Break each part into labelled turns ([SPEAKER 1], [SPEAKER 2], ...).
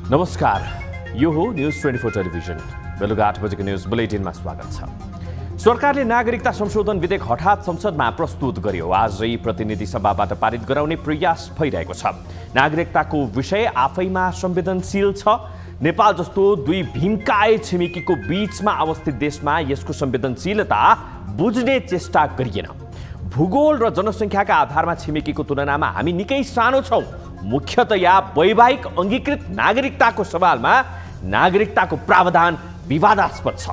[SPEAKER 1] नमस्कार, यो हो न्यूज 24 टेलिभिजन। बेलुका 8 बजेको न्यूज बुलेटिनमा स्वागत छ। सरकारले नागरिकता संशोधन विधेयक हठात संसदमा प्रस्तुत गर्यो। आजै प्रतिनिधि सभाबाट पारित गराउने प्रयास भइरहेको छ। नागरिकताको विषय आफैमा संवेदनशील छ। नेपाल जस्तो दुई भीमकाय छिमेकीको बीचमा अवस्थित देशमा यसको संवेदनशीलता बुझ्ने चेष्टा गरिएन। भूगोल र जनसङ्ख्याका आधारमा छिमेकीको तुलनामा हामी निकै सानो छौँ। मुख्यतया वैवाहिक अङ्गीकृत नागरिकताको सवालमा नागरिकताको प्रावधान विवादास्पद छ।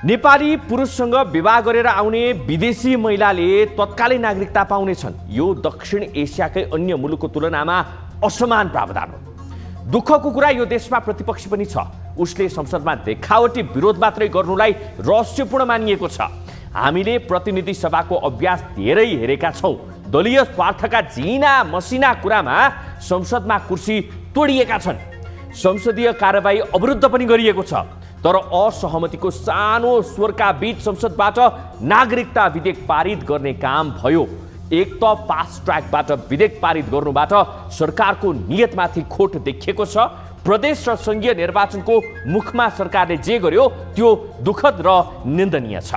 [SPEAKER 1] नेपाली पुरुषसँग विवाह गरेर आउने विदेशी महिलाले तत्कालै नागरिकता पाउनेछन्। यो दक्षिण एसियाकै अन्य मुलुकको तुलनामा असमान प्रावधान हो। दुःखको कुरा यो देशमा प्रतिपक्ष पनि छ। उसले संसदमा देखावटी विरोध मात्रै गर्नुलाई रहस्यपूर्ण मानिएको छ। हामीले प्रतिनिधि सभाको अभ्यास धेरै हेरेका छौँ। दलीय स्वार्थका झिना मसिना कुरामा संसदमा कुर्सी तोडिएका छन्। संसदीय कारबाही अवरुद्ध पनि गरिएको छ। तर असहमतिको सानो स्वरका बीच संसदबाट नागरिकता विधेयक पारित गर्ने काम भयो। एक त फास्ट ट्र्याकबाट विधेयक पारित गर्नुबाट सरकारको नियतमाथि खोट देखिएको छ। प्रदेश र संघीय निर्वाचनको मुखमा सरकारले जे गर्यो त्यो दुःखद र निन्दनीय छ।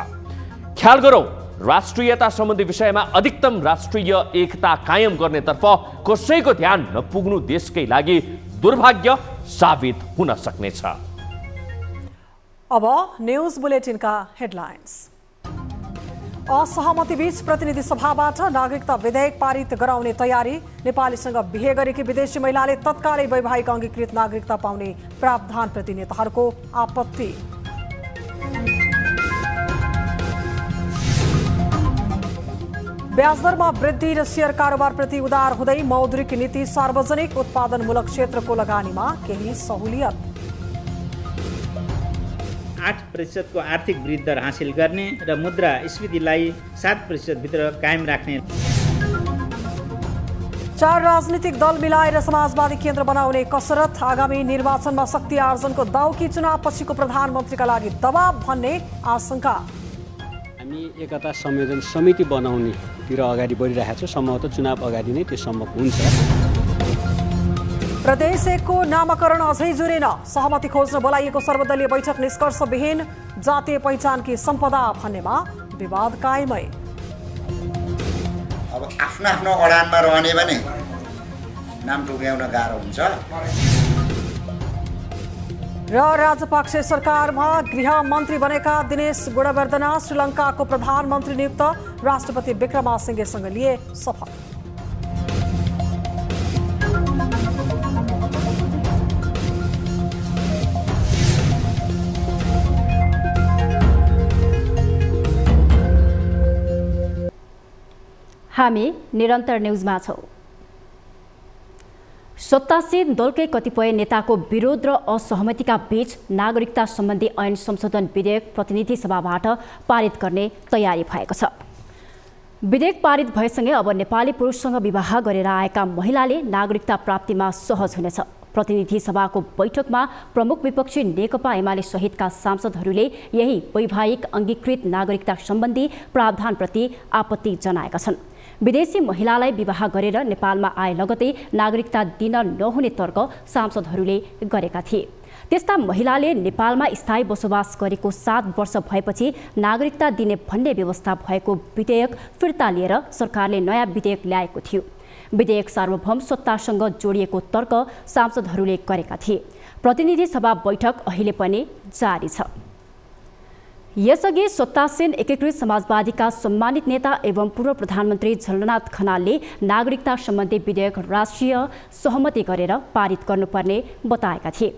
[SPEAKER 1] ख्याल गरौँ, राष्ट्रियता सम्बन्धी विषयमा अधिकतम राष्ट्रिय एकता कायम गर्नेतर्फ कसैको ध्यान नपुग्नु देशकै लागि दुर्भाग्य साबित हुन सक्नेछ।
[SPEAKER 2] अब न्यूज बुलेटिनका हेडलाइन्स। असहमति बीच प्रतिनिधि सभाबाट नागरिकता विधेयक पारित गराउने तयारी। नेपालीसँग बिहे गरेकी विदेशी महिलाले तत्कालै वैवाहिक अङ्गीकृत नागरिकता पाउने प्रावधानप्रति नेताहरूको आपत्ति। ब्याजदरमा वृद्धि र शेयर कारोबारप्रति उदार हुँदै मौद्रिक नीति। सार्वजनिक उत्पादनमूलक क्षेत्रको लगानीमा केही सहुलियत।
[SPEAKER 3] 8% को आर्थिक वृद्धि दर हासिल गर्ने र मुद्रास्फीतिलाई 7% भित्र कायम राख्ने।
[SPEAKER 2] 4 राजनीतिक दल मिलाएर समाजवादी केन्द्र बनाउने कसरत। आगामी निर्वाचनमा शक्ति आर्जनको दाउकी चुनाव पछिको प्रधानमन्त्रीका लागि दबाब भन्ने आशंका।
[SPEAKER 4] हामी एकता संयोजन समिति बनाउनेतिर अगाडि बढिरहेका छौँ। सम्भवतः चुनाव अगाडि नै त्यो सम्भव हुन्छ।
[SPEAKER 2] प्रदेश 1 को नामाकरण अझै जुरेन। सहमति खोज्न बोलाइएको सर्वदलीय बैठक निष्कर्षविहीन। जातीय पहिचानकी सम्पदा भन्नेमा विवाद कायमै।
[SPEAKER 5] अब आफ्नो आफ्नो अडानमा रहने भने नाम टोक्याउन गाह्रो हुन्छ।
[SPEAKER 2] र राजपक्षे सरकारमा गृह मन्त्री बनेका दिनेश गुणवर्धना श्रीलङ्काको प्रधानमन्त्री नियुक्त। राष्ट्रपति विक्रमासिंघेसँग लिए शपथ।
[SPEAKER 6] हामी निरन्तर न्यूजमा छौँ। सत्तासीन दलकै कतिपय नेताको विरोध र असहमतिका बीच नागरिकता सम्बन्धी ऐन संशोधन विधेयक प्रतिनिधि सभाबाट पारित गर्ने तयारी भएको छ। विधेयक पारित भएसँगै अब नेपाली पुरुषसँग विवाह गरेर आएका महिलाले नागरिकता प्राप्तिमा सहज हुनेछ। प्रतिनिधि सभाको बैठकमा प्रमुख विपक्षी नेकपा एमाले सहितका सांसदहरूले यही वैवाहिक अङ्गीकृत नागरिकता सम्बन्धी प्रावधानप्रति आपत्ति जनाएका छन्। विदेशी महिलालाई विवाह गरेर नेपालमा आए लगतै नागरिकता दिन नहुने तर्क सांसदहरूले गरेका थिए। त्यस्ता महिलाले नेपालमा स्थायी बसोबास गरेको 7 वर्ष भएपछि नागरिकता दिने भन्ने व्यवस्था भएको विधेयक फिर्ता लिएर सरकारले नयाँ विधेयक ल्याएको थियो। विधेयक सार्वभौम सत्तासँग जोडिएको तर्क सांसदहरूले गरेका थिए। प्रतिनिधि सभा बैठक अहिले पनि जारी छ। यसअघि सत्तासीन एकीकृत समाजवादीका सम्मानित नेता एवं पूर्व प्रधानमन्त्री झलनाथ खनालले नागरिकता सम्बन्धी विधेयक राष्ट्रिय सहमति गरेर पारित गर्नुपर्ने बताएका थिए।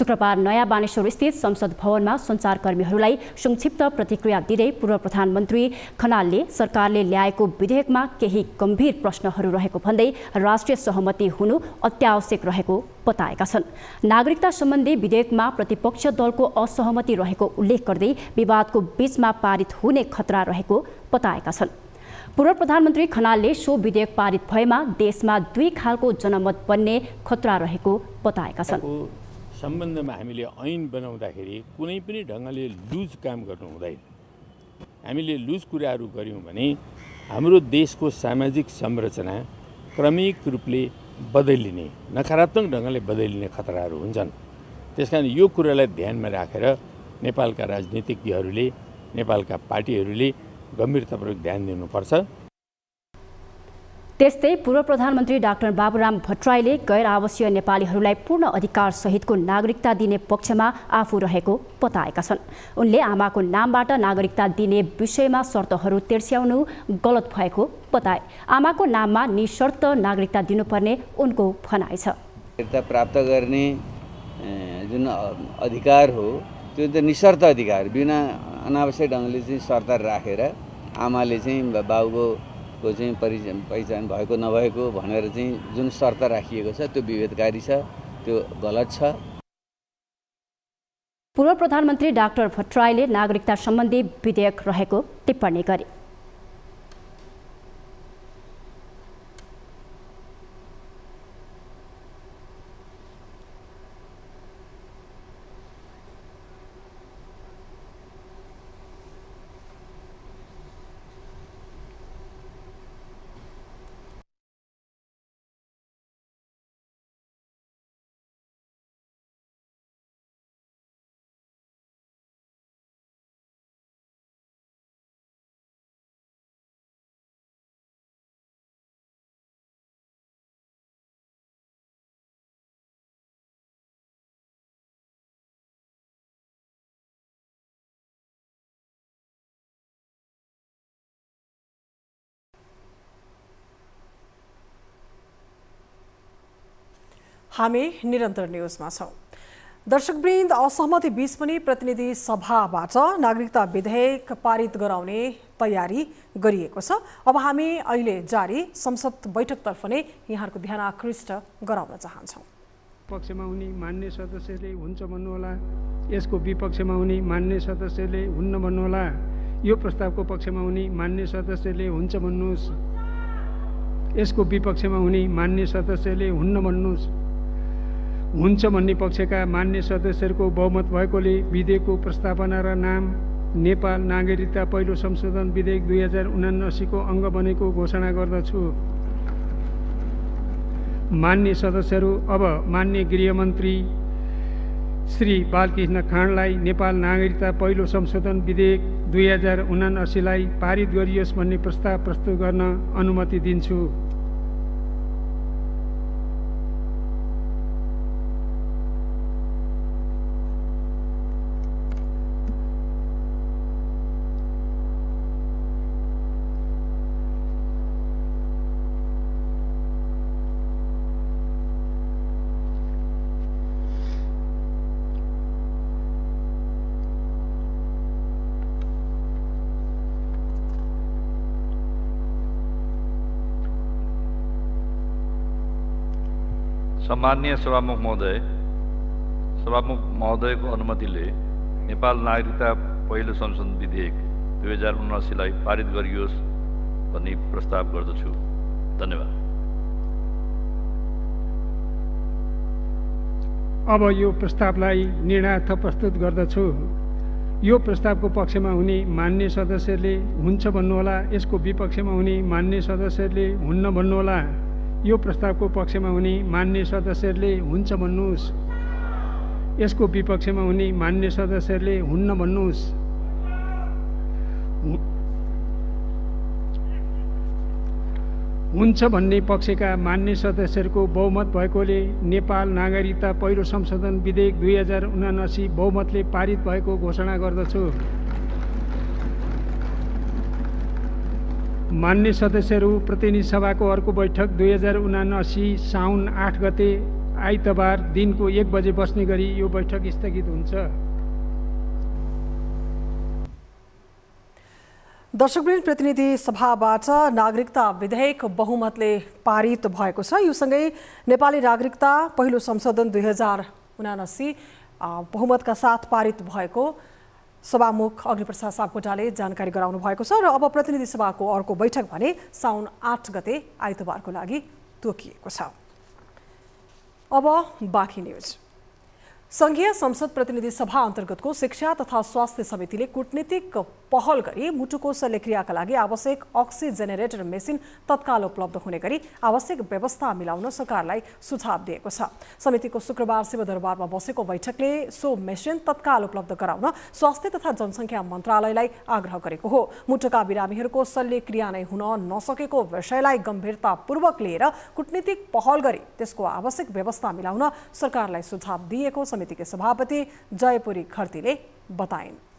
[SPEAKER 6] शुक्रबार नयाँ बानेश्वर स्थित संसद भवनमा सञ्चारकर्मीहरूलाई संक्षिप्त प्रतिक्रिया दिँदै पूर्व प्रधानमन्त्री खनालले सरकारले ल्याएको विधेयकमा केही गम्भीर प्रश्नहरू रहेको भन्दै राष्ट्रिय सहमति हुनु अत्यावश्यक रहेको बताएका छन्। नागरिकता सम्बन्धी विधेयकमा प्रतिपक्ष दलको असहमति रहेको उल्लेख गर्दै विवादको बीचमा पारित हुने खतरा रहेको बताएका छन्। पूर्व प्रधानमन्त्री खनालले सो विधेयक पारित भएमा देशमा 2 खालको जनमत बन्ने खतरा रहेको बताएका छन्।
[SPEAKER 7] सम्बन्धमा हामीले ऐन बनाउँदाखेरि कुनै पनि ढङ्गले लुज काम गर्नु हुँदैन। हामीले लुज कुराहरू गर्यौँ भने हाम्रो देशको सामाजिक संरचना क्रमिक रूपले बदलिने, नकारात्मक ढङ्गले बदलिने खतराहरू हुन्छन्। त्यसकारण यो कुरालाई ध्यानमा राखेर नेपालका राजनीतिज्ञहरूले, नेपालका पार्टीहरूले गम्भीरतापूर्वक ध्यान दिनुपर्छ।
[SPEAKER 6] त्यस्तै पूर्व प्रधानमन्त्री डाक्टर बाबुराम भट्टराईले गैर आवासीय नेपालीहरूलाई पूर्ण अधिकार सहितको नागरिकता दिने पक्षमा आफू रहेको बताएका छन्। उनले आमाको नामबाट नागरिकता दिने विषयमा शर्तहरू तिर्स्याउनु गलत भएको बताए। आमाको नाममा निशर्त नागरिकता दिनुपर्ने उनको भनाइ छ।
[SPEAKER 8] नागरिकता प्राप्त गर्ने जुन अधिकार हो त्यो त निशर्त अधिकार, बिना अनावश्यक ढङ्गले चाहिँ शर्त राखेर आमाले चाहिँ बाबुको चाहिँ पहिचान भएको नभएको भनेर चाहिँ जुन शर्त राखिएको छ त्यो विभेदकारी छ, त्यो गलत छ।
[SPEAKER 6] पूर्व प्रधानमन्त्री डाक्टर भट्टराईले नागरिकता सम्बन्धी विधेयक रहेको टिप्पणी गरे।
[SPEAKER 2] हामी निरन्तर न्यूजमा छौं। दर्शकवृन्द, असहमति बीच पनि प्रतिनिधि सभाबाट नागरिकता विधेयक पारित गराउने तयारी गरिएको छ। अब हामी अहिले जारी संसद बैठकतर्फ नै यहाँहरूको ध्यान आकृष्ट गराउन चाहन्छौँ।
[SPEAKER 9] पक्षमा हुने मान्य सदस्यले हुन्छ भन्नुहोला, यसको विपक्षमा हुने मान्य सदस्यले हुन्न भन्नुहोला। यो प्रस्तावको पक्षमा हुने मान्य सदस्यले हुन्छ भन्नुहोस्, यसको विपक्षमा हुने मान्य सदस्यले हुन्न भन्नुहोस्। हुन्छ भन्ने पक्षका मान्य सदस्यहरूको बहुमत भएकोले विधेयकको प्रस्तावना र नाम नेपाल नागरिकता पहिलो संशोधन विधेयक 2079 को अङ्ग बनेको घोषणा गर्दछु। मान्य सदस्यहरू, अब मान्य गृहमन्त्री श्री बालकृष्ण खाँडलाई नेपाल नागरिकता पहिलो संशोधन विधेयक 2079 लाई पारित गरियोस् भन्ने प्रस्ताव प्रस्तुत गर्न अनुमति दिन्छु।
[SPEAKER 10] सम्माननीय सभामुख महोदयको अनुमतिले नेपाल नागरिकता पहिलो संशोधन विधेयक 2079 लाई पारित गरियोस् भन्ने प्रस्ताव गर्दछु। धन्यवाद।
[SPEAKER 9] अब यो प्रस्तावलाई निर्णयार्थ प्रस्तुत गर्दछु। यो प्रस्तावको पक्षमा हुने मान्य सदस्यले हुन्छ भन्नुहोला, यसको विपक्षमा हुने मान्य सदस्यले हुन्न भन्नुहोला। यो प्रस्तावको पक्षमा हुने मान्य सदस्यले हुन्छ भन्नुहोस्, यसको विपक्षमा हुने मान्य सदस्यले हुन्न भन्नुहोस्। हुन्छ भन्ने पक्षका मान्य सदस्यहरूको बहुमत भएकोले नेपाल नागरिकता पहिलो संशोधन विधेयक 2079 बहुमतले पारित भएको घोषणा गर्दछु। मान्य सदस्यहरू, प्रतिनिधि सभाको अर्को बैठक 2079 साउन 8 गते आइतबार दिनको 1 बजे बस्ने गरी यो बैठक स्थगित हुन्छ।
[SPEAKER 2] दर्शकवृन्द, प्रतिनिधि सभाबाट नागरिकता विधेयक बहुमतले पारित भएको छ। यो सँगै नेपाली नागरिकता पहिलो संशोधन 2079 बहुमतका साथ पारित भएको सभामुख अग्निप्रसाद सापकोटाले जानकारी गराउनु भएको छ। र अब प्रतिनिधि सभाको अर्को बैठक भने साउन 8 गते आइतबारको लागि तोकिएको छ। अब बाँकी न्युज। संघीय संसद प्रतिनिधि सभा अन्तर्गतको शिक्षा तथा स्वास्थ्य समितिले कूटनीतिक पहल गरी मुटुको शल्यक्रियाका लागि आवश्यक अक्सिजेनेरेटर मेसिन तत्काल उपलब्ध हुने गरी आवश्यक व्यवस्था मिलाउन सरकारलाई सुझाव दिएको छ। समितिको शुक्रबार शिवदरबारमा बसेको बैठकले सो मेसिन तत्काल उपलब्ध गराउन स्वास्थ्य तथा जनसङ्ख्या मन्त्रालयलाई आग्रह गरेको हो। मुटुका बिरामीहरूको शल्यक्रिया नै हुन नसकेको विषयलाई गम्भीरतापूर्वक लिएर कूटनीतिक पहल गरी त्यसको आवश्यक व्यवस्था मिलाउन सरकारलाई सुझाव दिएको समितिका सभापति जयपुरी खर्तीले बताइन्।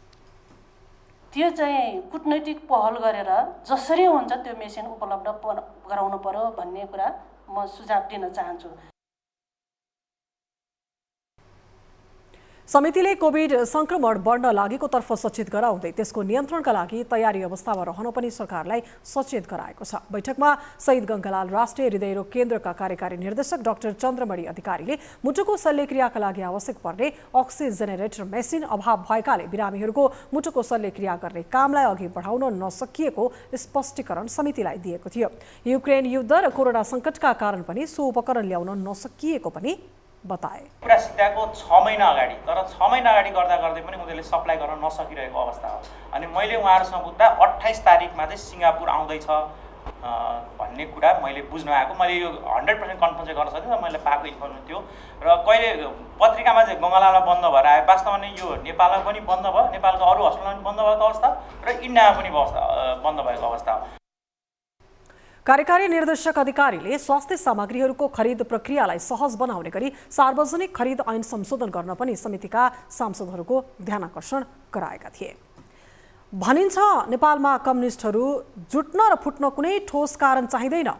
[SPEAKER 11] त्यो चाहिँ कूटनैतिक पहल गरेर जसरी हुन्छ त्यो मेसिन उपलब्ध गराउनु पर्यो भन्ने कुरा म सुझाव दिन चाहन्छु। समितिले कोभिड संक्रमण बढ्न लागेको तर्फ सचेत गराउँदै त्यसको नियन्त्रणका लागि तयारी अवस्थामा रहन पनि सरकारलाई सचेत गराएको छ। बैठकमा शहीद गङ्गालाल राष्ट्रिय हृदयरोग केन्द्रका कार्यकारी निर्देशक डाक्टर चन्द्रमणि अधिकारीले मुटुको शल्यक्रियाका लागि आवश्यक पर्ने अक्सिजेनेरेटर मेसिन अभाव भएकाले बिरामीहरूको मुटुको शल्यक्रिया गर्ने कामलाई अघि बढाउन नसकिएको स्पष्टीकरण समितिलाई दिएको थियो। युक्रेन युद्ध र कोरोना सङ्कटका कारण पनि सो उपकरण ल्याउन नसकिएको पनि बताए।
[SPEAKER 12] कुरा सिधाको 6 महिना अगाडि, तर 6 महिना अगाडि गर्दा गर्दै पनि उनीहरूले सप्लाई गर्न नसकिरहेको अवस्था हो। अनि मैले उहाँहरूसँग बुझ्दा 28 तारिकमा चाहिँ सिङ्गापुर आउँदैछ भन्ने कुरा मैले बुझ्न आएको। मैले यो 100% कन्फर्म चाहिँ गर्न सकिनँ, मैले पाएको इन्फर्मेसन थियो। र कहिले पत्रिकामा चाहिँ गङ्गालालमा बन्द भएर आयो, वास्तवमा नै यो नेपालमा पनि बन्द भयो, नेपालको अरू हस्पिटलमा पनि बन्द भएको अवस्था र इन्डियामा पनि बन्द भएको अवस्था हो।
[SPEAKER 2] कार्यकारी निर्देशक अधिकारीले स्वास्थ्य सामग्रीहरूको खरिद प्रक्रियालाई सहज बनाउने गरी सार्वजनिक खरिद ऐन संशोधन गर्न पनि समितिका सांसदहरूको ध्यानकर्षण गराएका थिए। भनिन्छ नेपालमा कम्युनिस्टहरू जुट्न र फुट्न कुनै ठोस कारण चाहिँदैन,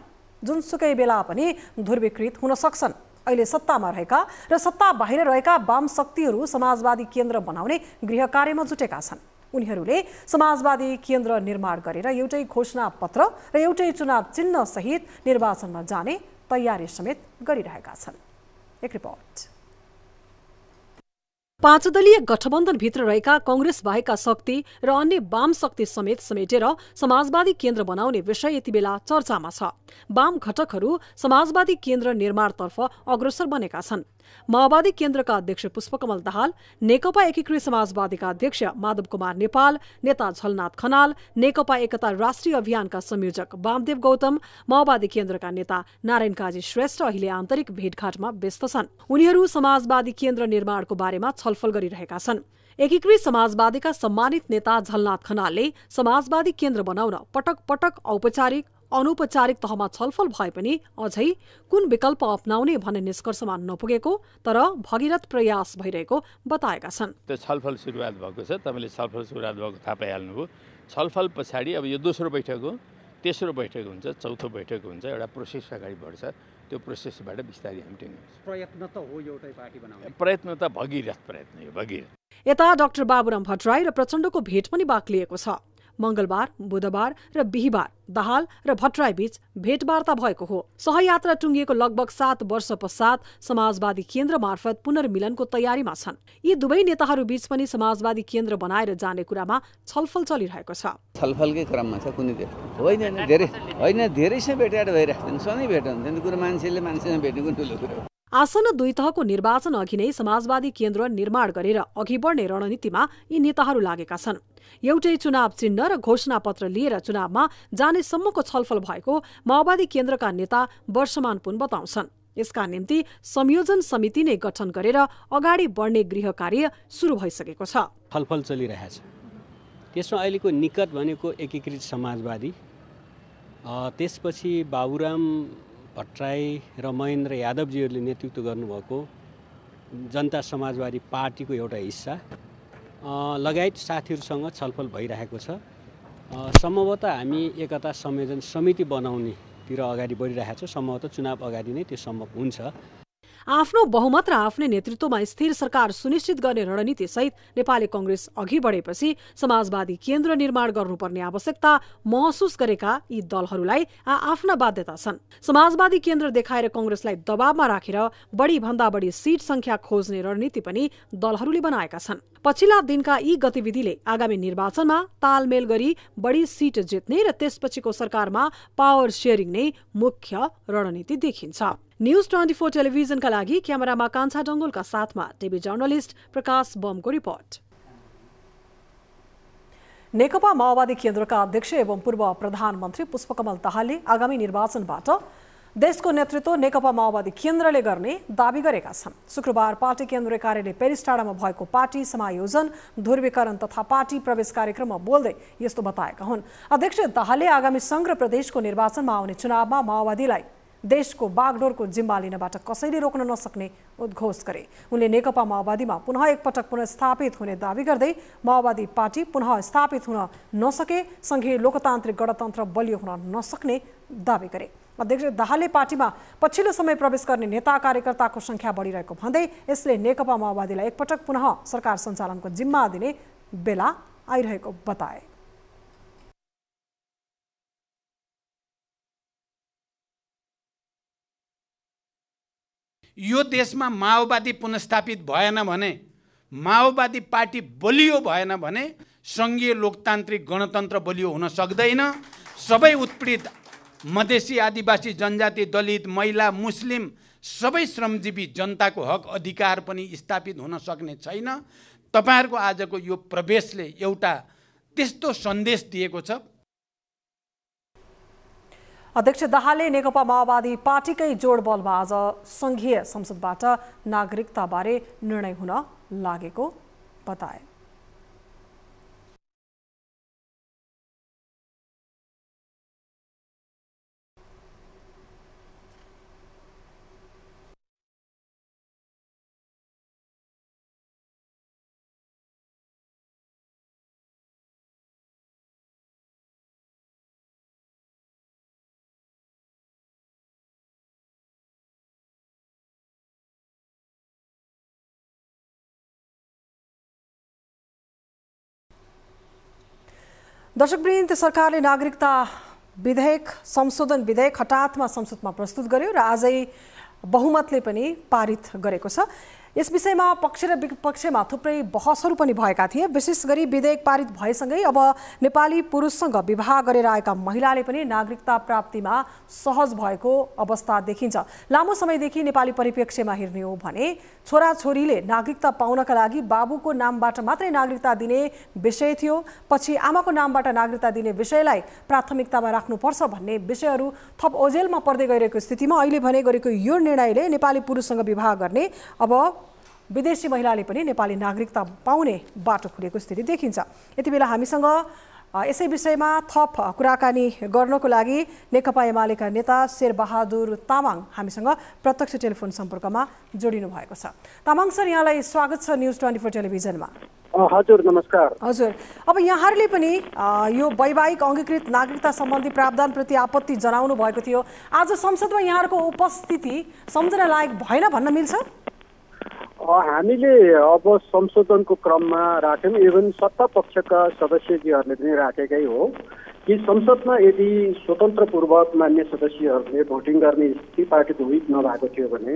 [SPEAKER 2] जुनसुकै बेला पनि ध्रुवीकृत हुन सक्छन्। अहिले सत्तामा रहेका र सत्ता बाहिर रहेका वाम शक्तिहरू समाजवादी केन्द्र बनाउने गृह कार्यमा जुटेका छन्। उनीहरूले समाजवादी केन्द्र निर्माण गरेर एउटै घोषणा पत्र र एउटै चुनाव चिन्ह सहित निर्वाचनमा जाने तयारी समेत गरिरहेका छन्। एक रिपोर्ट। 5 दलीय गठबन्धनभित्र रहेका कांग्रेस बाहेकका शक्ति र अन्य वाम शक्ति समेत समेटेर समाजवादी केन्द्र बनाउने विषय यति बेला चर्चामा छ। वाम घटकहरू समाजवादी केन्द्र निर्माणतर्फ अग्रसर बनेका छन्। माओवादी केन्द्रका अध्यक्ष पुष्पकमल दाहाल, नेकपा एकीकृत समाजवादीका अध्यक्ष माधव कुमार नेपाल, नेता झलनाथ खनाल, नेकपा एकता राष्ट्रिय अभियानका संयोजक वामदेव गौतम, माओवादी केन्द्रका नेता नारायण काजी श्रेष्ठ अहिले आन्तरिक भेटघाटमा व्यस्त छन्। उनीहरू समाजवादी केन्द्र निर्माणको बारेमा छलफल गरिरहेका छन्। एकीकृत समाजवादीका सम्मानित नेता झलनाथ खनालले समाजवादी केन्द्र बनाउन पटक पटक औपचारिक अनौपचारिक तहमा छलफल भए पनि अझै कुन विकल्प अपनाउने भन्ने निष्कर्षमा नपुगेको तर भगीरथ प्रयास भइरहेको बताएका छन्।
[SPEAKER 7] त्यो छलफल सुरुवात भएको छ, तपाईले छलफल सुरुवात भएको थाहा पाइहाल्नुभयो। छलफल पछाडि अब यो दोस्रो बैठक हो, तेस्रो बैठक हुन्छ, चौथो बैठक हुन्छ, एउटा प्रोसेस अगाडि बढ्छ। त्यो प्रोसेसबाट बिस्तारै हामी टेक्नुहुन्छ।
[SPEAKER 4] प्रयत्न त हो एउटै पार्टी बनाउने,
[SPEAKER 7] प्रयत्न त भगीरथ प्रयत्न हो, भगीरथ।
[SPEAKER 2] यता डाक्टर बाबुराम भट्टराई र प्रचण्डको भेट पनि बाक्लिएको छ। मंगलबार, बुधबार र बिहिबार दाहाल र भट्टराई बीच भेटवार्ता भएको हो। सहयात्रा टुङ्गिएको लगभग 7 वर्ष पश्चात समाजवादी केन्द्र मार्फत पुनर्मिलनको तयारीमा छन्। यी दुवै नेताहरू बीच पनि समाजवादी केन्द्र बनाएर जाने कुरामा छलफल चलिरहेको छ।
[SPEAKER 8] छलफलकै क्रममा छ, कुनै होइन धेरैसँग भेटघाट भइरहेको छ, सधैँ भेट हुन्छ। कुरो मान्छेसँग भेटेको ठुलो कुरो।
[SPEAKER 2] आसन्न 2 तहको निर्वाचन अघि नै समाजवादी केन्द्र निर्माण गरेर अघि बढ्ने रणनीतिमा यी नेताहरू लागेका छन्। एउटै चुनाव चिन्ह र घोषणापत्र लिएर चुनावमा जानेसम्मको छलफल भएको माओवादी केन्द्रका नेता वर्षमान पुन बताउँछन्। यसका निम्ति संयोजन समिति नै गठन गरेर अगाडि बढ्ने गृह कार्य सुरु भइसकेको छ।
[SPEAKER 4] छलफल चलिरहेछ। त्यसमा अहिलेको निकट भनेको एकीकृत समाजवादी, त्यसपछि बाबुराम भट्टराई र महेन्द्र यादवजीहरूले नेतृत्व गर्नुभएको जनता समाजवादी पार्टीको एउटा हिस्सा लगायत साथीहरूसँग छलफल भइरहेको छ। सम्भवतः हामी एकता संयोजन समिति बनाउनेतिर अगाडि बढिरहेको छ। सम्भवतः चुनाव अगाडि नै त्यो सम्भव हुन्छ।
[SPEAKER 2] आफ्नो बहुमत र आफ्नै नेतृत्वमा स्थिर सरकार सुनिश्चित गर्ने रणनीति सहित नेपाली कांग्रेस अघि बढेपछि समाजवादी केन्द्र निर्माण गर्नुपर्ने आवश्यकता महसुस गरेका यी दलहरूलाई आफ्ना बाध्यता छन्। समाजवादी केन्द्र देखाएर कांग्रेसलाई दबावमा राखेर बढी भन्दा बढी सीट संख्या खोज्ने रणनीति पनि दलहरूले बनाएका छन्। पछिल्ला दिनका यी गतिविधिले आगामी निर्वाचनमा तालमेल गरी बढी सीट जित्ने र त्यसपछिको सरकारमा पावर शेयरिङ नै मुख्य रणनीति देखिन्छ। न्यूज 24 टेलिभिजनका लागि क्यामेरामा कान्छा डंगोलका साथमा टिभी जर्नलिस्ट प्रकाश बमको रिपोर्ट। नेकपा माओवादी केन्द्रका अध्यक्ष एवं पूर्व प्रधानमन्त्री पुष्पकमल दाहालले आगामी निर्वाचनबाट देशको नेतृत्व नेकपा माओवादी केन्द्रले गर्ने दावी गरेका छन्। शुक्रबार पार्टी केन्द्रीय कार्यालय पेरिस टाडामा भएको पार्टी समायोजन, ध्रुवीकरण तथा पार्टी प्रवेश कार्यक्रममा बोल्दै यस्तो बताएका हुन्। अध्यक्ष दाहालले आगामी संघ र प्रदेशको निर्वाचनमा आउने चुनावमा माओवादीलाई देशको बागडोरको जिम्मा लिनबाट कसैले रोक्न नसक्ने उद्घोष गरे। उनले नेकपा माओवादीमा पुनः एकपटक पुनर्स्थापित हुने दावी गर्दै माओवादी पार्टी पुनः स्थापित हुन नसके संघीय लोकतान्त्रिक गणतन्त्र बलियो हुन नसक्ने दावी गरे। अध्यक्ष दाहालले पार्टीमा पछिल्लो समय प्रवेश गर्ने नेता कार्यकर्ताको संख्या बढिरहेको भन्दै यसले नेकपा माओवादीलाई एकपटक पुनः सरकार सञ्चालनको जिम्मा दिने बेला आइरहेको बताए।
[SPEAKER 13] यो देशमा माओवादी पुनर्स्थापित भएन भने, माओवादी पार्टी बलियो भएन भने संघीय लोकतान्त्रिक गणतन्त्र बलियो हुन सक्दैन। सबै उत्पीडित मधेसी, आदिवासी, जनजाति, दलित, महिला, मुस्लिम सबै श्रमजीवी जनताको हक अधिकार पनि स्थापित हुन सक्ने छैन। तपाईहरुको आजको यो प्रवेशले एउटा त्यस्तो सन्देश दिएको छ।
[SPEAKER 2] अध्यक्ष दाहालले नेकपा माओवादी पार्टीकै जोडबलमा आज संघीय संसदबाट नागरिकताबारे निर्णय हुन लागेको बताए। दर्शकवृन्द, सरकारले नागरिकता विधेयक संशोधन विधेयक हठातमा संसदमा प्रस्तुत गर्यो र आजै बहुमतले पनि पारित गरेको छ। यस विषयमा पक्ष र विपक्षमा थुप्रै बहसहरू पनि भएका थिए। विशेष गरी विधेयक पारित भएसँगै अब नेपाली पुरुषसँग विवाह गरेर आएका महिलाले पनि नागरिकता प्राप्तिमा सहज भएको अवस्था देखिन्छ। लामो समयदेखि नेपाली परिप्रेक्ष्यमा हेर्ने हो भने छोराछोरीले नागरिकता पाउनका लागि बाबुको नामबाट मात्रै नागरिकता दिने विषय थियो। पछि आमाको नामबाट नागरिकता दिने विषयलाई प्राथमिकतामा राख्नुपर्छ भन्ने विषयहरू थप ओझेलमा पर्दै गइरहेको स्थितिमा अहिले भने गरेको यो निर्णयले नेपाली पुरुषसँग विवाह गर्ने अब विदेशी महिलाले पनि नेपाली नागरिकता पाउने बाटो खुलेको स्थिति देखिन्छ। यति बेला हामीसँग यसै विषयमा थप कुराकानी गर्नको लागि नेकपा एमालेका नेता शेरबहादुर तामाङ हामीसँग प्रत्यक्ष टेलिफोन सम्पर्कमा जोडिनु भएको छ। तामाङ सर, यहाँलाई स्वागत छ न्यूज 24 टेलिभिजनमा।
[SPEAKER 14] हजुर नमस्कार।
[SPEAKER 2] हजुर, अब यहाँहरूले पनि यो वैवाहिक अंगीकृत नागरिकता सम्बन्धी प्रावधानप्रति आपत्ति जनाउनु भएको थियो। आज संसदमा यहाँहरूको उपस्थिति सम्झन लायक भएन भन्न मिल्छ?
[SPEAKER 14] हामीले अब संशोधनको क्रममा राख्यौँ। इभन सत्ता पक्षका सदस्यजीहरूले पनि राखेकै हो कि संसदमा यदि स्वतन्त्रपूर्वक मान्य सदस्यहरूले भोटिङ गर्ने स्थिति पार्टीको हित नभएको थियो भने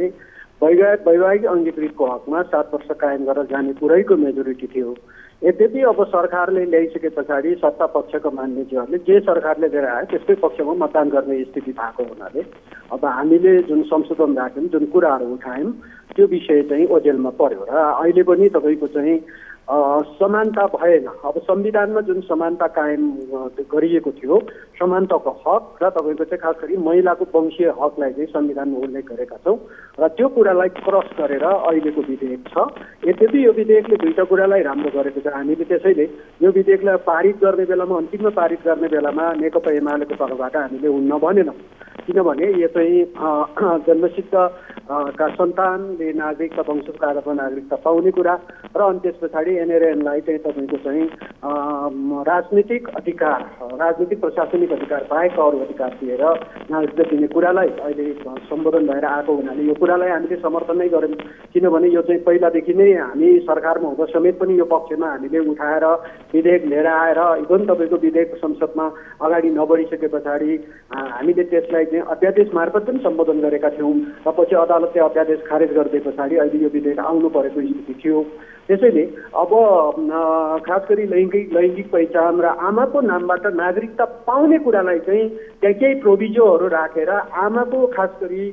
[SPEAKER 14] वैवाहिक अंगीकृतको हकमा 7 वर्ष कायम गरेर जाने पुरैको मेजोरिटी थियो। यद्यपि अब सरकारले ल्याइसके पछाडि सत्ता पक्षको मान्यजीहरूले जे सरकारले लिएर आयो त्यसकै पक्षमा मतदान गर्ने स्थिति भएको हुनाले अब हामीले जुन संशोधन राख्यौँ, जुन कुराहरू उठायौँ, त्यो विषय चाहिँ ओझेलमा पर्यो र अहिले पनि तपाईँको चाहिँ समानता भएन। अब संविधानमा जुन समानता कायम गरिएको थियो, समानताको हक र तपाईँको चाहिँ खास गरी महिलाको वंशीय हकलाई चाहिँ संविधानमा उल्लेख गरेका छौँ र त्यो कुरालाई क्रस गरेर अहिलेको विधेयक छ। यद्यपि यो विधेयकले दुईटा कुरालाई राम्रो गरेको छ। हामीले त्यसैले यो विधेयकलाई पारित गर्ने बेलामा, अन्तिममा पारित गर्ने बेलामा नेकपा एमालेको तर्फबाट हामीले हुन्न भनेनौँ, किनभने यो चाहिँ जन्मसिद्ध का सन्तानले नागरिकता, वंशजको आधारमा नागरिकता पाउने कुरा र अनि त्यस पछाडि एनआरएनलाई चाहिँ तपाईँको चाहिँ राजनीतिक अधिकार, राजनीतिक प्रशासनिक अधिकार बाहेक अरू अधिकार दिएर नागरिकता दिने कुरालाई अहिले सम्बोधन भएर आएको हुनाले यो कुरालाई हामीले समर्थन नै गर्यौँ। किनभने यो चाहिँ पहिलादेखि नै हामी सरकारमा हुँदा समेत पनि यो पक्षमा हामीले उठाएर विधेयक लिएर आएर इभन तपाईँको विधेयक संसदमा अगाडि नबढिसके पछाडि हामीले त्यसलाई चाहिँ अध्यादेश मार्फत पनि सम्बोधन गरेका थियौँ र पछि अदालतले अध्यादेश खारेज गरिदिए पछाडि अहिले यो विधेयक आउनु परेको स्थिति थियो। त्यसैले अब खास गरी लैङ्गिक पहिचान र आमाको नामबाट नागरिकता पाउने कुरालाई चाहिँ त्यहाँ केही प्रोभिजोहरू राखेर आमाको खास गरी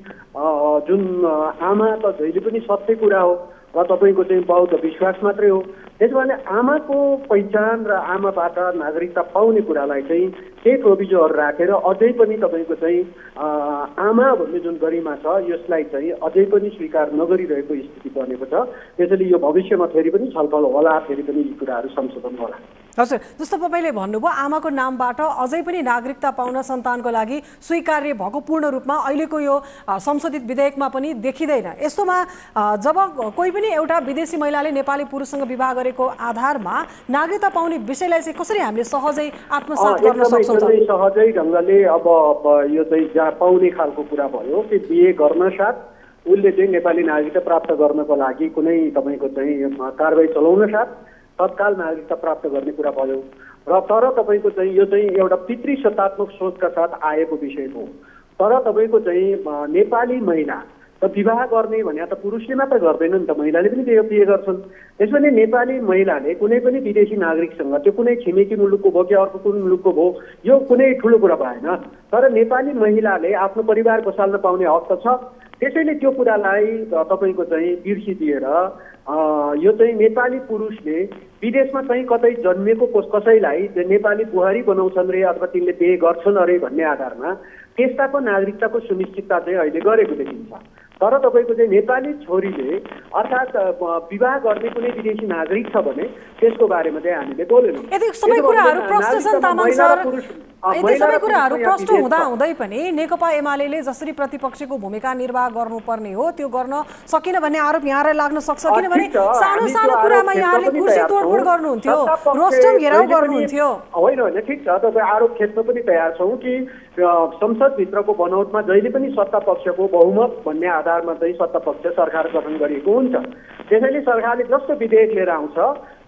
[SPEAKER 14] जुन आमा त जहिले पनि सत्य कुरा हो र तपाईँको चाहिँ बौद्ध विश्वास मात्रै हो। त्यसो भने आमाको पहिचान र आमाबाट नागरिकता पाउने कुरालाई चाहिँ केही प्रोभिजोहरू राखेर अझै पनि तपाईँको चाहिँ आमा भन्ने जुन गरिमा छ यसलाई चाहिँ अझै पनि स्वीकार नगरिरहेको स्थिति बनेको छ। त्यसैले यो भविष्यमा फेरि पनि छलफल होला, फेरि पनि यी कुराहरू संशोधन होला।
[SPEAKER 2] हजुर, जस्तो तपाईँले भन्नुभयो आमाको नामबाट अझै पनि नागरिकता पाउन सन्तानको लागि स्वीकार्य भएको पूर्ण रूपमा अहिलेको यो संशोधित विधेयकमा पनि देखिँदैन। यस्तोमा जब कोही पनि एउटा विदेशी महिलाले नेपाली पुरुषसँग विवाह गरेको आधारमा नागरिकता पाउने विषयलाई चाहिँ कसरी हामीले सहजै आत्मसात गर्न सक्छौँ?
[SPEAKER 14] सहजै ढङ्गले अब यो चाहिँ जहाँ पाउने खालको कुरा भयो कि बिहे गर्न साथ उसले चाहिँ नेपाली नागरिकता प्राप्त गर्नको लागि कुनै तपाईँको चाहिँ कारबाही चलाउन साथ तत्काल नागरिकता प्राप्त गर्ने कुरा भयो र तर तपाईँको चाहिँ यो चाहिँ एउटा पितृ सत्तात्मक सोचका साथ आएको विषय हो। तर तपाईँको चाहिँ नेपाली महिला त विवाह गर्ने भने त पुरुषले मात्र गर्दैन नि त, महिलाले पनि बिहे गर्छन्। त्यसैले नेपाली महिलाले कुनै पनि विदेशी नागरिकसँग त्यो कुनै छिमेकी मुलुकको भयो कि अर्को कुनै मुलुकको भयो यो कुनै ठुलो कुरा भएन। तर नेपाली महिलाले आफ्नो परिवार बसाल्न पाउने हक त छ। त्यसैले त्यो कुरालाई तपाईँको चाहिँ बिर्सिदिएर यो चाहिँ नेपाली पुरुषले विदेशमा चाहिँ कतै जन्मिएको कसैलाई नेपाली बुहारी बनाउँछन् रे अथवा तिनले बिहे गर्छन् अरे भन्ने आधारमा त्यस्ताको नागरिकताको सुनिश्चितता चाहिँ अहिले गरेको देखिन्छ। तर तपाईँको चाहिँ नेपाली छोरीले अर्थात् विवाह गर्ने कुनै विदेशी नागरिक छ भने त्यसको बारेमा चाहिँ हामीले बोलेनौँ।
[SPEAKER 2] यदि सबै कुराहरू प्रष्ट छन् तामाङ सर, यदि सबै कुराहरू प्रष्ट हुँदा हुँदै पनि नेकपा एमाले जसरी प्रतिपक्षको भूमिका निर्वाह गर्नुपर्ने हो त्यो गर्न सकेन भन्ने आरोप यहाँलाई लाग्न सक्छ। किनभने सानो सानो कुरामा यहाँले कुर्सी तोडफोड गर्नुहुन्थ्यो, रोस्टम घेराउ गर्नुहुन्थ्यो।
[SPEAKER 14] होइन होइन, ठिक छ, तपाईँ आरोप खेप्न पनि तयार छौँ कि संसदभित्रको बनौटमा जहिले पनि सत्ता पक्षको बहुमत भन्ने आधारमा चाहिँ सत्ता पक्ष सरकार गठन गरिएको हुन्छ। त्यसैले सरकारले जस्तो विधेयक लिएर आउँछ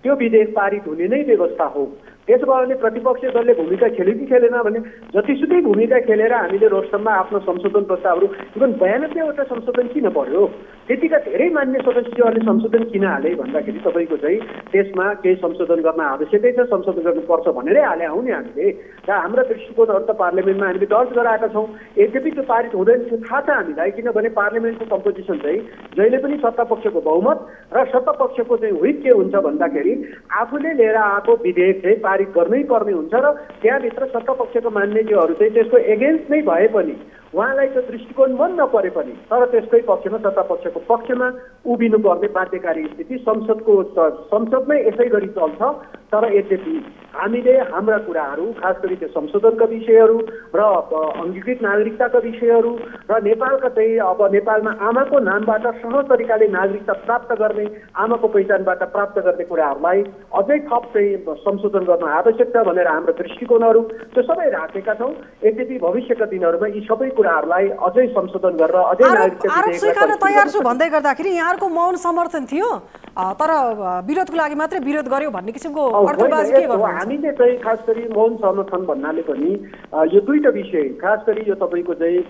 [SPEAKER 14] त्यो विधेयक पारित हुने नै व्यवस्था हो। त्यसो कारणले प्रतिपक्ष दलले भूमिका खेल्यो कि खेलेन भने जतिसुकै भूमिका खेलेर हामीले रोस्टममा आफ्नो संशोधन प्रस्तावहरू इभन 92वटा संशोधन किन पर्यो, त्यतिका धेरै मान्य सदस्यहरूले संशोधन किन हाले भन्दाखेरि तपाईँको चाहिँ त्यसमा केही संशोधन गर्न आवश्यकै छ, संशोधन गर्नुपर्छ भनेरै हाले हौ नि हामीले। र हाम्रा दृष्टिकोणहरू त पार्लियामेन्टमा हामीले दर्ज गराएका छौँ। यद्यपि त्यो पारित हुँदैन थाहा छ हामीलाई, किनभने पार्लियामेन्टको कम्पोजिसन चाहिँ जहिले पनि सत्तापक्षको बहुमत र सत्तापक्षको चाहिँ व्हिप के हुन्छ भन्दाखेरि आफूले लिएर आएको विधेयक चाहिँ पारित गर्नै पर्ने हुन्छ र त्यहाँभित्र सत्तापक्षको मान्यज्यूहरू चाहिँ त्यसको एगेन्स्ट नै भए पनि उहाँलाई त्यो दृष्टिकोण मन नपरे पनि तर त्यसकै पक्षमा सत्तापक्षको पक्षमा उभिनु पर्ने बाध्यकारी स्थिति संसदमै यसै गरी चल्छ। तर यद्यपि हामीले हाम्रा कुराहरू खास गरी त्यो संशोधनका विषयहरू र अङ्गीकृत नागरिकताका विषयहरू र नेपालका चाहिँ अब नेपालमा आमाको नामबाट सहज तरिकाले नागरिकता प्राप्त गर्ने, आमाको पहिचानबाट प्राप्त गर्ने कुराहरूलाई अझै थप चाहिँ संशोधन गर्न आवश्यक छ भनेर हाम्रो दृष्टिकोणहरू त्यो सबै राखेका छौँ। यद्यपि भविष्यका दिनहरूमा यी सबै कुराहरूलाई अझै संशोधन गरेर अझै
[SPEAKER 2] आरोप स्वीकार्न तयार छु भन्दै गर्दाखेरि यहाँहरूको मौन समर्थन थियो तर विरोधको लागि मात्रै विरोध गर्यो भन्ने किसिमको अर्थबाजी के गर्नु?
[SPEAKER 14] हामीले चाहिँ खास गरी मौन समर्थन भन्नाले पनि यो दुईटा विषय, खास गरी यो तपाईँको चाहिँ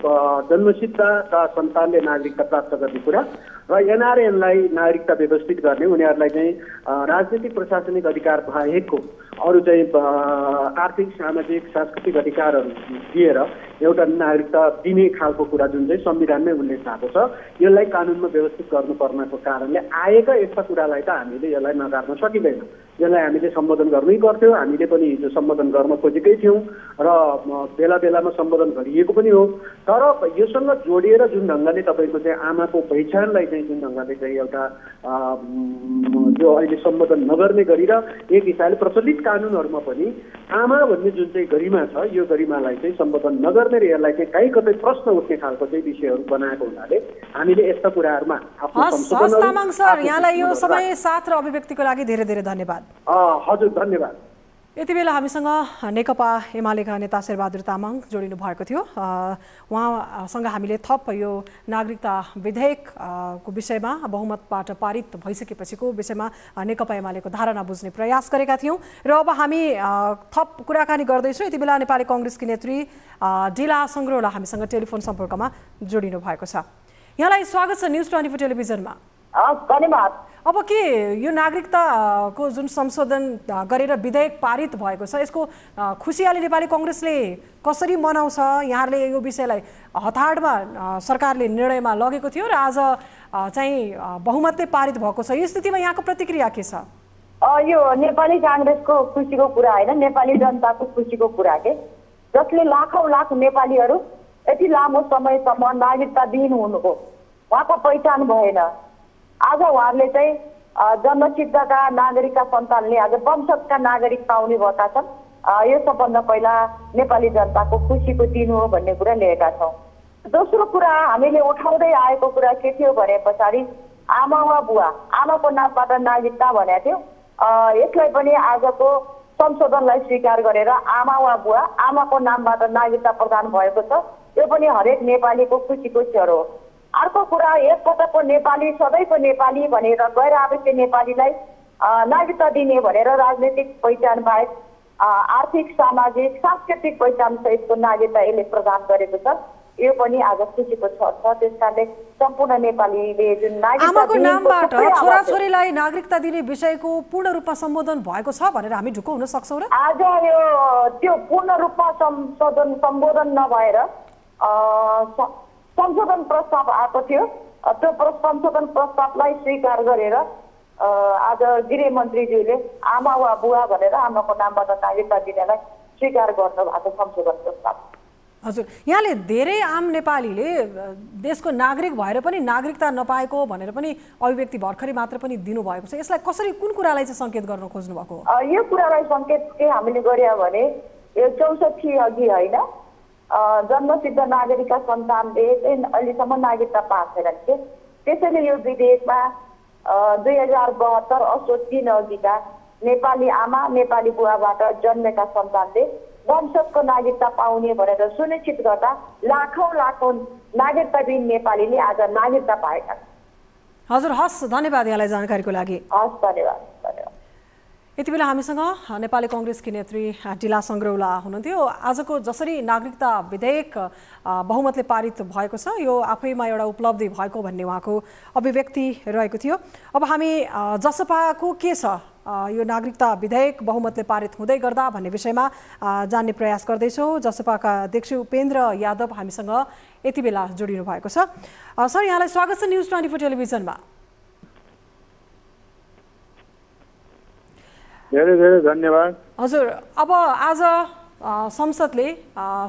[SPEAKER 14] जन्मसिद्धका सन्तानले नागरिकता प्राप्त गर्ने कुरा र एनआरएनलाई नागरिकता व्यवस्थित गर्ने, उनीहरूलाई चाहिँ राजनीतिक प्रशासनिक अधिकार बाहेकको अरू चाहिँ आर्थिक सामाजिक सांस्कृतिक अधिकारहरू दिएर एउटा नागरिकता दिने खालको कुरा जुन चाहिँ संविधानमै उल्लेख भएको छ यसलाई कानुनमा व्यवस्थित गर्नुपर्नको कारणले आएका यस्ता कुरालाई त हामीले यसलाई नकार्न सकिँदैन। यसलाई हामीले सम्बोधन गर्नै पर्थ्यो, हामीले पनि हिजो सम्बोधन गर्न खोजेकै थियौँ र बेला बेलामा सम्बोधन गरिएको पनि हो। तर योसँग जोडिएर जुन ढङ्गले तपाईँको चाहिँ आमाको पहिचानलाई चाहिँ जुन ढङ्गले चाहिँ एउटा जो अहिले सम्बोधन नगर्ने गरी र एक हिसाबले प्रचलित कानुनहरूमा पनि आमा भन्ने जुन चाहिँ गरिमा छ यो गरिमालाई चाहिँ सम्बोधन नगर्ने र यसलाई चाहिँ कहीँ कतै प्रश्न उठ्ने खालको चाहिँ विषयहरू बनाएको हुनाले हामीले यस्ता कुराहरूमा
[SPEAKER 2] तामाङ सर, यहाँलाई यो समय साथ र अभिव्यक्तिको लागि धेरै धेरै धन्यवाद।
[SPEAKER 14] हजुर, धन्यवाद।
[SPEAKER 2] यति बेला हामीसँग नेकपा एमालेका नेता शेरबहादुर तामाङ जोडिनु भएको थियो। उहाँसँग हामीले थप यो नागरिकता विधेयकको विषयमा बहुमतबाट पारित भइसकेपछिको विषयमा नेकपा एमालेको धारणा बुझ्ने प्रयास गरेका थियौँ र अब हामी थप कुराकानी गर्दैछौँ। यति बेला नेपाली कांग्रेसकी नेत्री डिला सङ्ग्रौला हामीसँग टेलिफोन सम्पर्कमा जोडिनु भएको छ। यहाँलाई स्वागत छ न्युज 24 टेलिभिजनमा।
[SPEAKER 15] धन्यवाद।
[SPEAKER 2] अब के यो नागरिकताको जुन संशोधन गरेर विधेयक पारित भएको छ यसको खुसियाली नेपाली कांग्रेसले कसरी मनाउँछ? यहाँहरूले यो विषयलाई हतारमा सरकारले निर्णयमा लगेको थियो र आज चाहिँ बहुमतले पारित भएको छ। यो स्थितिमा यहाँको प्रतिक्रिया के छ?
[SPEAKER 15] यो नेपाली कांग्रेसको खुसीको कुरा होइन, नेपाली जनताको खुसीको कुरा के, जसले लाखौं लाख नेपालीहरू यति लामो समयसम्म नागरिकताविहीन हुनुभयो, उहाँको पहिचान भएन। आज उहाँहरूले चाहिँ जन्मसिद्धका नागरिकका सन्तानले आज वंशजका नागरिक पाउने भएका छन्। यो सबभन्दा पहिला नेपाली जनताको खुसीको दिन हो भन्ने कुरा लिएका छौँ। दोस्रो कुरा हामीले उठाउँदै आएको कुरा के थियो भने पछाडि आमा वा बुवा, आमाको नामबाट नागरिकता भनेको थियो। यसलाई पनि आजको संशोधनलाई स्वीकार गरेर आमा वा बुवा, आमाको नामबाट नागरिकता प्रदान भएको छ। यो पनि हरेक नेपालीको खुसीको क्षण हो। अर्को कुरा, एकपटकको नेपाली सधैँको नेपाली भनेर गैर आवासीय नेपालीलाई नागरिकता दिने भनेर राजनीतिक पहिचान बाहेक आर्थिक, सामाजिक, सांस्कृतिक पहिचान सहितको नागरिकता यसले प्रदान गरेको छ। यो पनि आज खुसीको छ। त्यसकारणले सम्पूर्ण नेपालीले जुन
[SPEAKER 2] आमाको नामबाट छोराछोरीलाई नागरिकता दिने विषयको पूर्ण रूपमा सम्बोधन भएको छ भनेर हामी ढुक्क हुन सक्छौँ र?
[SPEAKER 15] आज यो त्यो पूर्ण रूपमा सम्बोधन नभएर संशोधन प्रस्ताव आएको थियो। त्यो संशोधन प्रस्तावलाई स्वीकार गरेर आज गृहमन्त्रीज्यूले आमा वा बुवा भनेर आमाको नामबाट नागरिकता दिनेलाई स्वीकार गर्नु भएको संशोधन प्रस्ताव।
[SPEAKER 2] हजुर, यहाँले धेरै आम नेपालीले देशको नागरिक भएर पनि नागरिकता नपाएको भनेर पनि अभिव्यक्ति भर्खरै मात्र पनि दिनुभएको छ। यसलाई कसरी, कुन कुरालाई चाहिँ सङ्केत गर्न खोज्नु भएको हो?
[SPEAKER 15] यो कुरालाई सङ्केत के हामीले गर्यो भने यो 64 अघि होइन, जन्मसिद्ध नागरिकका सन्तानले अहिलेसम्म नागरिकता पाएको छैनन् के। त्यसैले यो विधेयकमा 2072 असोज 3 अघिका नेपाली आमा, नेपाली बुवाबाट जन्मेका सन्तानले वंशजको नागरिकता पाउने भनेर सुनिश्चित गर्दा लाखौं लाखौं नागरिकताविहीन नेपालीले आज नागरिकता पाएका छन्।
[SPEAKER 2] हजुर, हस्, धन्यवाद यहाँलाई जानकारीको लागि।
[SPEAKER 15] हस्, धन्यवाद।
[SPEAKER 2] यति बेला हामीसँग नेपाली कांग्रेसकी नेत्री डिला सङ्ग्रौला हुनुहुन्थ्यो। आजको जसरी नागरिकता विधेयक बहुमतले पारित भएको छ यो आफैमा एउटा उपलब्धि भएको भन्ने उहाँको अभिव्यक्ति रहेको थियो। अब हामी जसपाको के छ यो नागरिकता विधेयक बहुमतले पारित हुँदै गर्दा भन्ने विषयमा जान्ने प्रयास गर्दैछौँ। जसपाका अध्यक्ष उपेन्द्र यादव हामीसँग यति बेला जोडिनु भएको छ। सर, यहाँलाई स्वागत छ न्युज 24 टेलिभिजनमा।
[SPEAKER 16] धेरै धेरै धन्यवाद।
[SPEAKER 2] हजुर, अब आज संसदले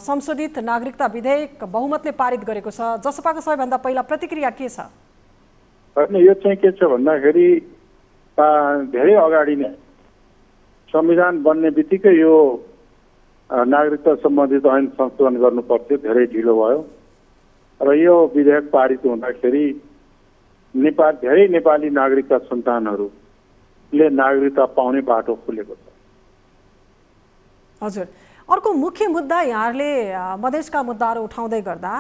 [SPEAKER 2] संशोधित नागरिकता विधेयक बहुमतले पारित गरेको छ। जसपाको सबैभन्दा पहिला प्रतिक्रिया के छ?
[SPEAKER 16] होइन, यो चाहिँ के छ भन्दाखेरि धेरै अगाडि नै संविधान बन्ने बित्तिकै यो नागरिकता सम्बन्धित ऐन संशोधन गर्नुपर्थ्यो, धेरै ढिलो भयो र यो विधेयक पारित हुँदाखेरि धेरै नेपाली नागरिकका सन्तानहरूले नागरिकता पाउने बाटो खुलेको छ।
[SPEAKER 2] हजुर, अर्को मुख्य मुद्दा यहाँहरूले मधेसका मुद्दाहरू उठाउँदै गर्दा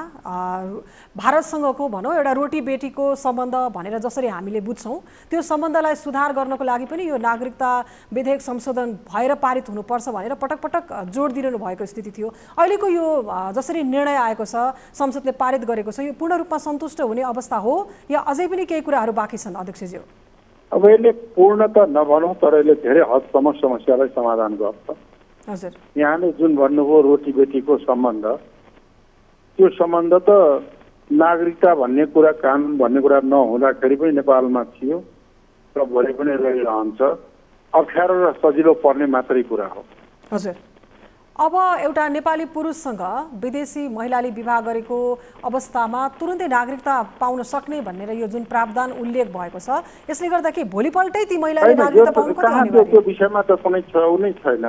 [SPEAKER 2] भारतसँगको भनौँ एउटा रोटी बेटीको सम्बन्ध भनेर जसरी हामीले बुझ्छौँ त्यो सम्बन्धलाई सुधार गर्नको लागि पनि यो नागरिकता विधेयक संशोधन भएर पारित हुनुपर्छ भनेर पटक पटक जोड दिइरहनु भएको स्थिति थियो। अहिलेको यो जसरी निर्णय आएको छ, संसदले पारित गरेको छ, यो पूर्ण रूपमा सन्तुष्ट हुने अवस्था हो या अझै पनि केही कुराहरू बाँकी छन् अध्यक्षज्यू?
[SPEAKER 16] अब यसले पूर्ण त नभनौँ तर यसले धेरै हदसम्म समस्यालाई समाधान गर्छ।
[SPEAKER 2] हजुर,
[SPEAKER 16] यहाँले जुन भन्नुभयो रोटी बेटीको सम्बन्ध, त्यो सम्बन्ध त नागरिकता भन्ने कुरा, कानुन भन्ने कुरा नहुँदाखेरि पनि नेपालमा थियो र भोलि पनि रहिरहन्छ। अप्ठ्यारो र सजिलो पर्ने मात्रै कुरा हो।
[SPEAKER 2] हजुर, अब एउटा नेपाली पुरुषसँग विदेशी महिलाले विवाह गरेको अवस्थामा तुरुन्तै नागरिकता पाउन सक्ने भनेर यो जुन प्रावधान उल्लेख भएको छ, यसले गर्दा के भोलिपल्टै ती महिलाले नागरिकता पाउनु कति अनिवार्य?
[SPEAKER 16] त्यो विषयमा त कुनै नै छैन,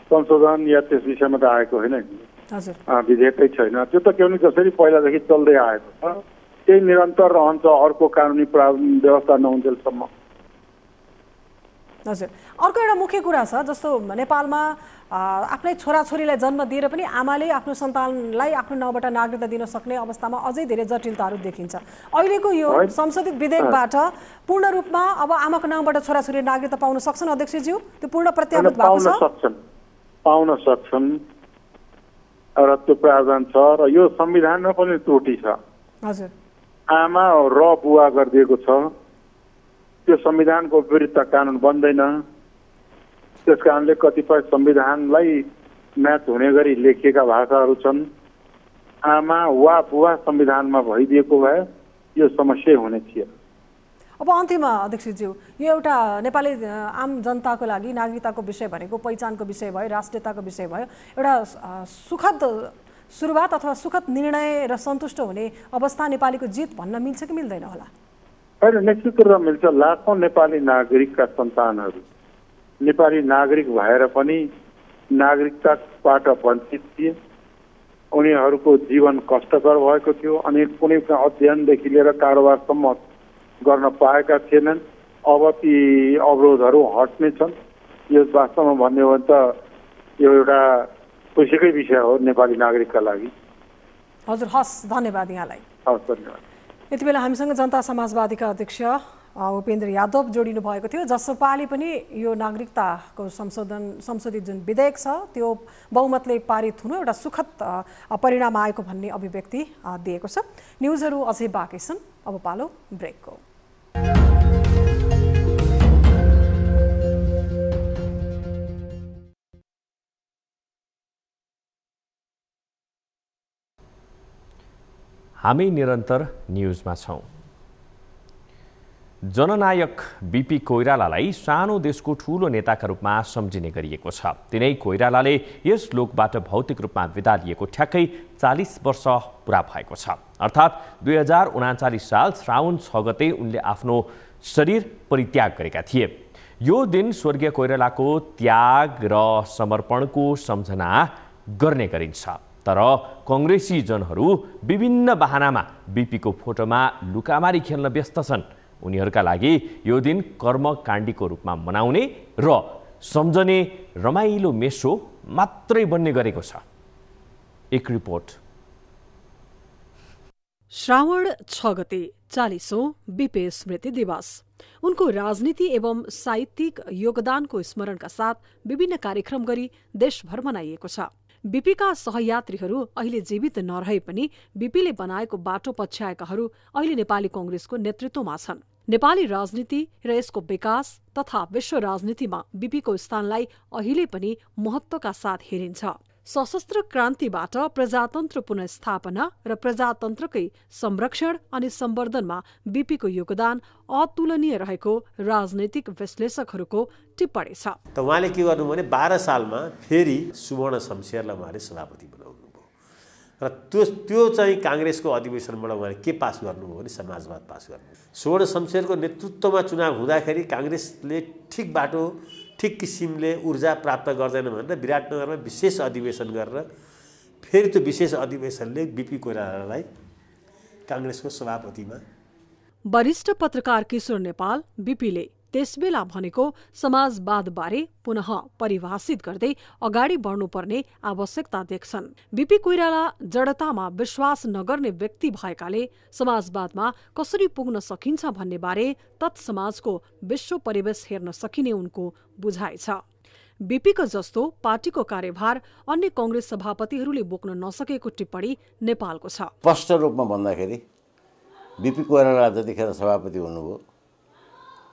[SPEAKER 16] संशोधन या त्यस विषयमा त आएको होइन नि।
[SPEAKER 2] हजुर,
[SPEAKER 16] विधेयकै छैन। त्यो त के भने जसरी पहिलादेखि चल्दै आएको छ त्यही निरन्तर रहन्छ, अर्को कानुनी व्यवस्था नहुन्जेलसम्म।
[SPEAKER 2] हजुर, अर्को एउटा मुख्य कुरा छ, जस्तो नेपालमा आफ्नै छोराछोरीलाई जन्म दिएर पनि आमाले आफ्नो सन्तानलाई आफ्नो नाउँबाट नागरिकता दिन सक्ने अवस्थामा अझै धेरै जटिलताहरू देखिन्छ। अहिलेको यो संशोधित विधेयकबाट पूर्ण रूपमा अब आमाको नाउँबाट छोराछोरी नागरिकता पाउन सक्छन् अध्यक्षज्यू? त्यो पूर्ण प्रत्याभूत भएको छ?
[SPEAKER 16] पाउन सक्छन् र त्यो प्रावधान छ र यो संविधानमा पनि त्रुटि छ।
[SPEAKER 2] हजुर,
[SPEAKER 16] आमा र बुवा गरिदिएको छ, त्यो संविधानको विरुद्ध कानुन बन्दैन। त्यस कारणले कतिपय संविधानलाई म्याच हुने गरी लेखिएका भाषाहरू छन्। आमा वा बुवा संविधानमा भइदिएको भए यो समस्या हुने थियो।
[SPEAKER 2] अब अन्त्यमा अध्यक्षज्यू, यो एउटा नेपाली आम जनताको लागि नागरिकताको विषय भनेको पहिचानको विषय भयो, राष्ट्रियताको विषय भयो, एउटा सुखद सुरुवात अथवा सुखद निर्णय र सन्तुष्ट हुने अवस्था नेपालीको जित भन्न मिल्छ कि मिल्दैन होला?
[SPEAKER 16] होइन, निश्चित रूपमा मिल्छ। लाखौँ नेपाली नागरिकका सन्तानहरू नेपाली नागरिक भएर पनि नागरिकताबाट वञ्चित थिए। उनीहरूको जीवन कष्टकर भएको थियो अनि कुनै अध्ययनदेखि लिएर कारोबारसम्म गर्न पाएका थिएनन्। अब ती अवरोधहरू हट्नेछन्। यो वास्तवमा भन्ने हो भने त यो एउटा खुसीकै विषय हो नेपाली नागरिकका लागि।
[SPEAKER 2] हजुर, हस्, धन्यवाद यहाँलाई।
[SPEAKER 16] हस्, धन्यवाद।
[SPEAKER 2] यति बेला हामीसँग जनता समाजवादीका अध्यक्ष उपेन्द्र यादव जोडिनु भएको थियो। जसपाले पनि यो नागरिकताको संशोधित जुन विधेयक छ त्यो बहुमतले पारित हुनु एउटा सुखद परिणाम आएको भन्ने अभिव्यक्ति दिएको छ। न्युजहरू अझै बाँकी छन्, अब पालो ब्रेकको।
[SPEAKER 1] हामी निरन्तर न्युजमा छौँ। जननायक बीपी कोइरालालाई सानो देशको ठूलो नेताका रूपमा सम्झिने गरिएको छ। तिनै कोइरालाले यस लोकबाट भौतिक रूपमा विदा लिएको ठ्याक्कै 40 वर्ष पुरा भएको छ। अर्थात् 2039 साल श्रावण 6 गते उनले आफ्नो शरीर परित्याग गरेका थिए। यो दिन स्वर्गीय कोइरालाको त्याग र समर्पणको सम्झना गर्ने गरिन्छ। तर कांग्रेसी जनहरू विभिन्न बहानामा बीपीको फोटोमा लुकामारी खेल्न व्यस्त छन्। उनीहरूका लागि यो दिन कर्मकाण्डीको रूपमा मनाउने र सम्झने रमाइलो मेसो मात्रै बन्ने गरेको छ। एक रिपोर्ट।
[SPEAKER 2] श्रावण 6 गते 40औं बीपी स्मृति दिवस। उनको राजनीति एवं साहित्यिक योगदानको स्मरणका साथ विभिन्न कार्यक्रम गरी देशभर मनाइएको छ। बीपीका सहयात्रीहरू अहिले जीवित नरहे पनि बीपीले बनाएको बाटो पछ्याएकाहरू अहिले नेपाली कांग्रेसको नेतृत्वमा छन्। नेपाली राजनीति र यसको विकास तथा विश्व राजनीतिमा बीपीको स्थानलाई अहिले पनि महत्त्वका साथ हेरिन्छ। सशस्त्र क्रान्तिबाट प्रजातन्त्र पुनर्स्थापना र प्रजातन्त्रकै संरक्षण अनि सम्वर्धनमा बीपीको योगदान अतुलनीय रहेको राजनैतिक विश्लेषकहरूको टिप्पणी छ।
[SPEAKER 17] त उहाँले के गर्नु भने 12 सालमा फेरि सुवर्ण शमशेरलाई उहाँले सभापति बनाउनु भयो र त्यो चाहिँ कांग्रेसको अधिवेशनबाट उहाँले के पास गर्नुभयो भने समाजवाद पास गर्नु। सुवर्ण शमशेरको नेतृत्वमा चुनाव हुँदाखेरि कांग्रेसले ठिक बाटो ठिक किसिमले ऊर्जा प्राप्त गर्दैन भनेर विराटनगरमा विशेष अधिवेशन गरेर फेरि त्यो विशेष अधिवेशनले बीपी कोइरालालाई कांग्रेसको सभापतिमा।
[SPEAKER 2] वरिष्ठ पत्रकार किशोर नेपाल बीपीले त्यसबेला भनेको समाजवादबारे पुनः परिभाषित गर्दै अगाडि बढ्नुपर्ने आवश्यकता देख्छन्। बीपी कोइराला जडतामा विश्वास नगर्ने व्यक्ति भएकाले समाजवादमा कसरी पुग्न सकिन्छ भन्ने बारे तत्समाजको विश्व परिवेश हेर्न सकिने उनको बुझाइ छ। बीपीको जस्तो पार्टीको कार्यभार अन्य कांग्रेस सभापतिहरूले बोक्न नसकेको टिप्पणी नेपालको छ।
[SPEAKER 18] स्पष्ट रूपमा भन्दाखेरि बीपी कोइराला जतिखेर सभापति हुनुभयो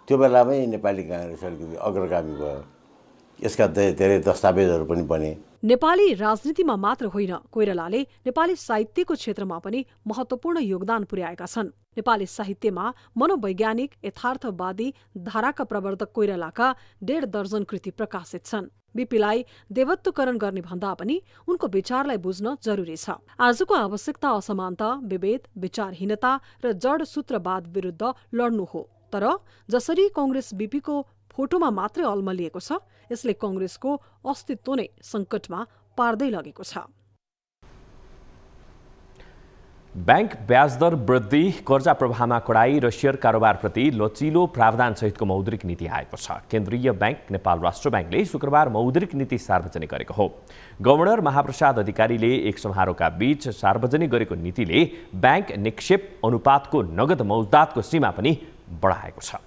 [SPEAKER 18] त्यो बेलामै नेपाली कांग्रेस अलिकति अग्रगामी भयो। यसका धेरै दस्तावेजहरू पनि बने।
[SPEAKER 2] नेपाली राजनीतिमा मात्र होइन, कोइरालाले नेपाली साहित्यको क्षेत्रमा पनि महत्त्वपूर्ण योगदान पुर्याएका छन्। नेपाली साहित्यमा मनोवैज्ञानिक यथार्थवादी धाराका प्रवर्तक कोइरालाका 1.5 दर्जन कृति प्रकाशित छन्। बीपीलाई देवत्वकरण गर्ने भन्दा पनि उनको विचारलाई बुझ्न जरुरी छ। आजको आवश्यकता असमानता, विभेद, विचारहीनता र जड सूत्रवाद विरुद्ध लड्नु हो। तर जसरी कांग्रेस बीपीको फोटोमा मात्रै अल्मलिएको छ, यसले कांग्रेसको अस्तित्व नै संकटमा पार्दै लगेको छ।
[SPEAKER 1] बैंक ब्याजदर वृद्धि, कर्जा प्रवाहमा कडाई र शेयर कारोबारप्रति लचिलो प्रावधानसहितको मौद्रिक नीति आएको छ। केन्द्रीय बैंक नेपाल राष्ट्र बैंकले शुक्रबार मौद्रिक नीति सार्वजनिक गरेको हो। गभर्नर महाप्रसाद अधिकारीले एक समारोहका बीच सार्वजनिक गरेको नीतिले बैंक निक्षेप अनुपातको नगद मौजदातको सीमा पनि बढाएको छ।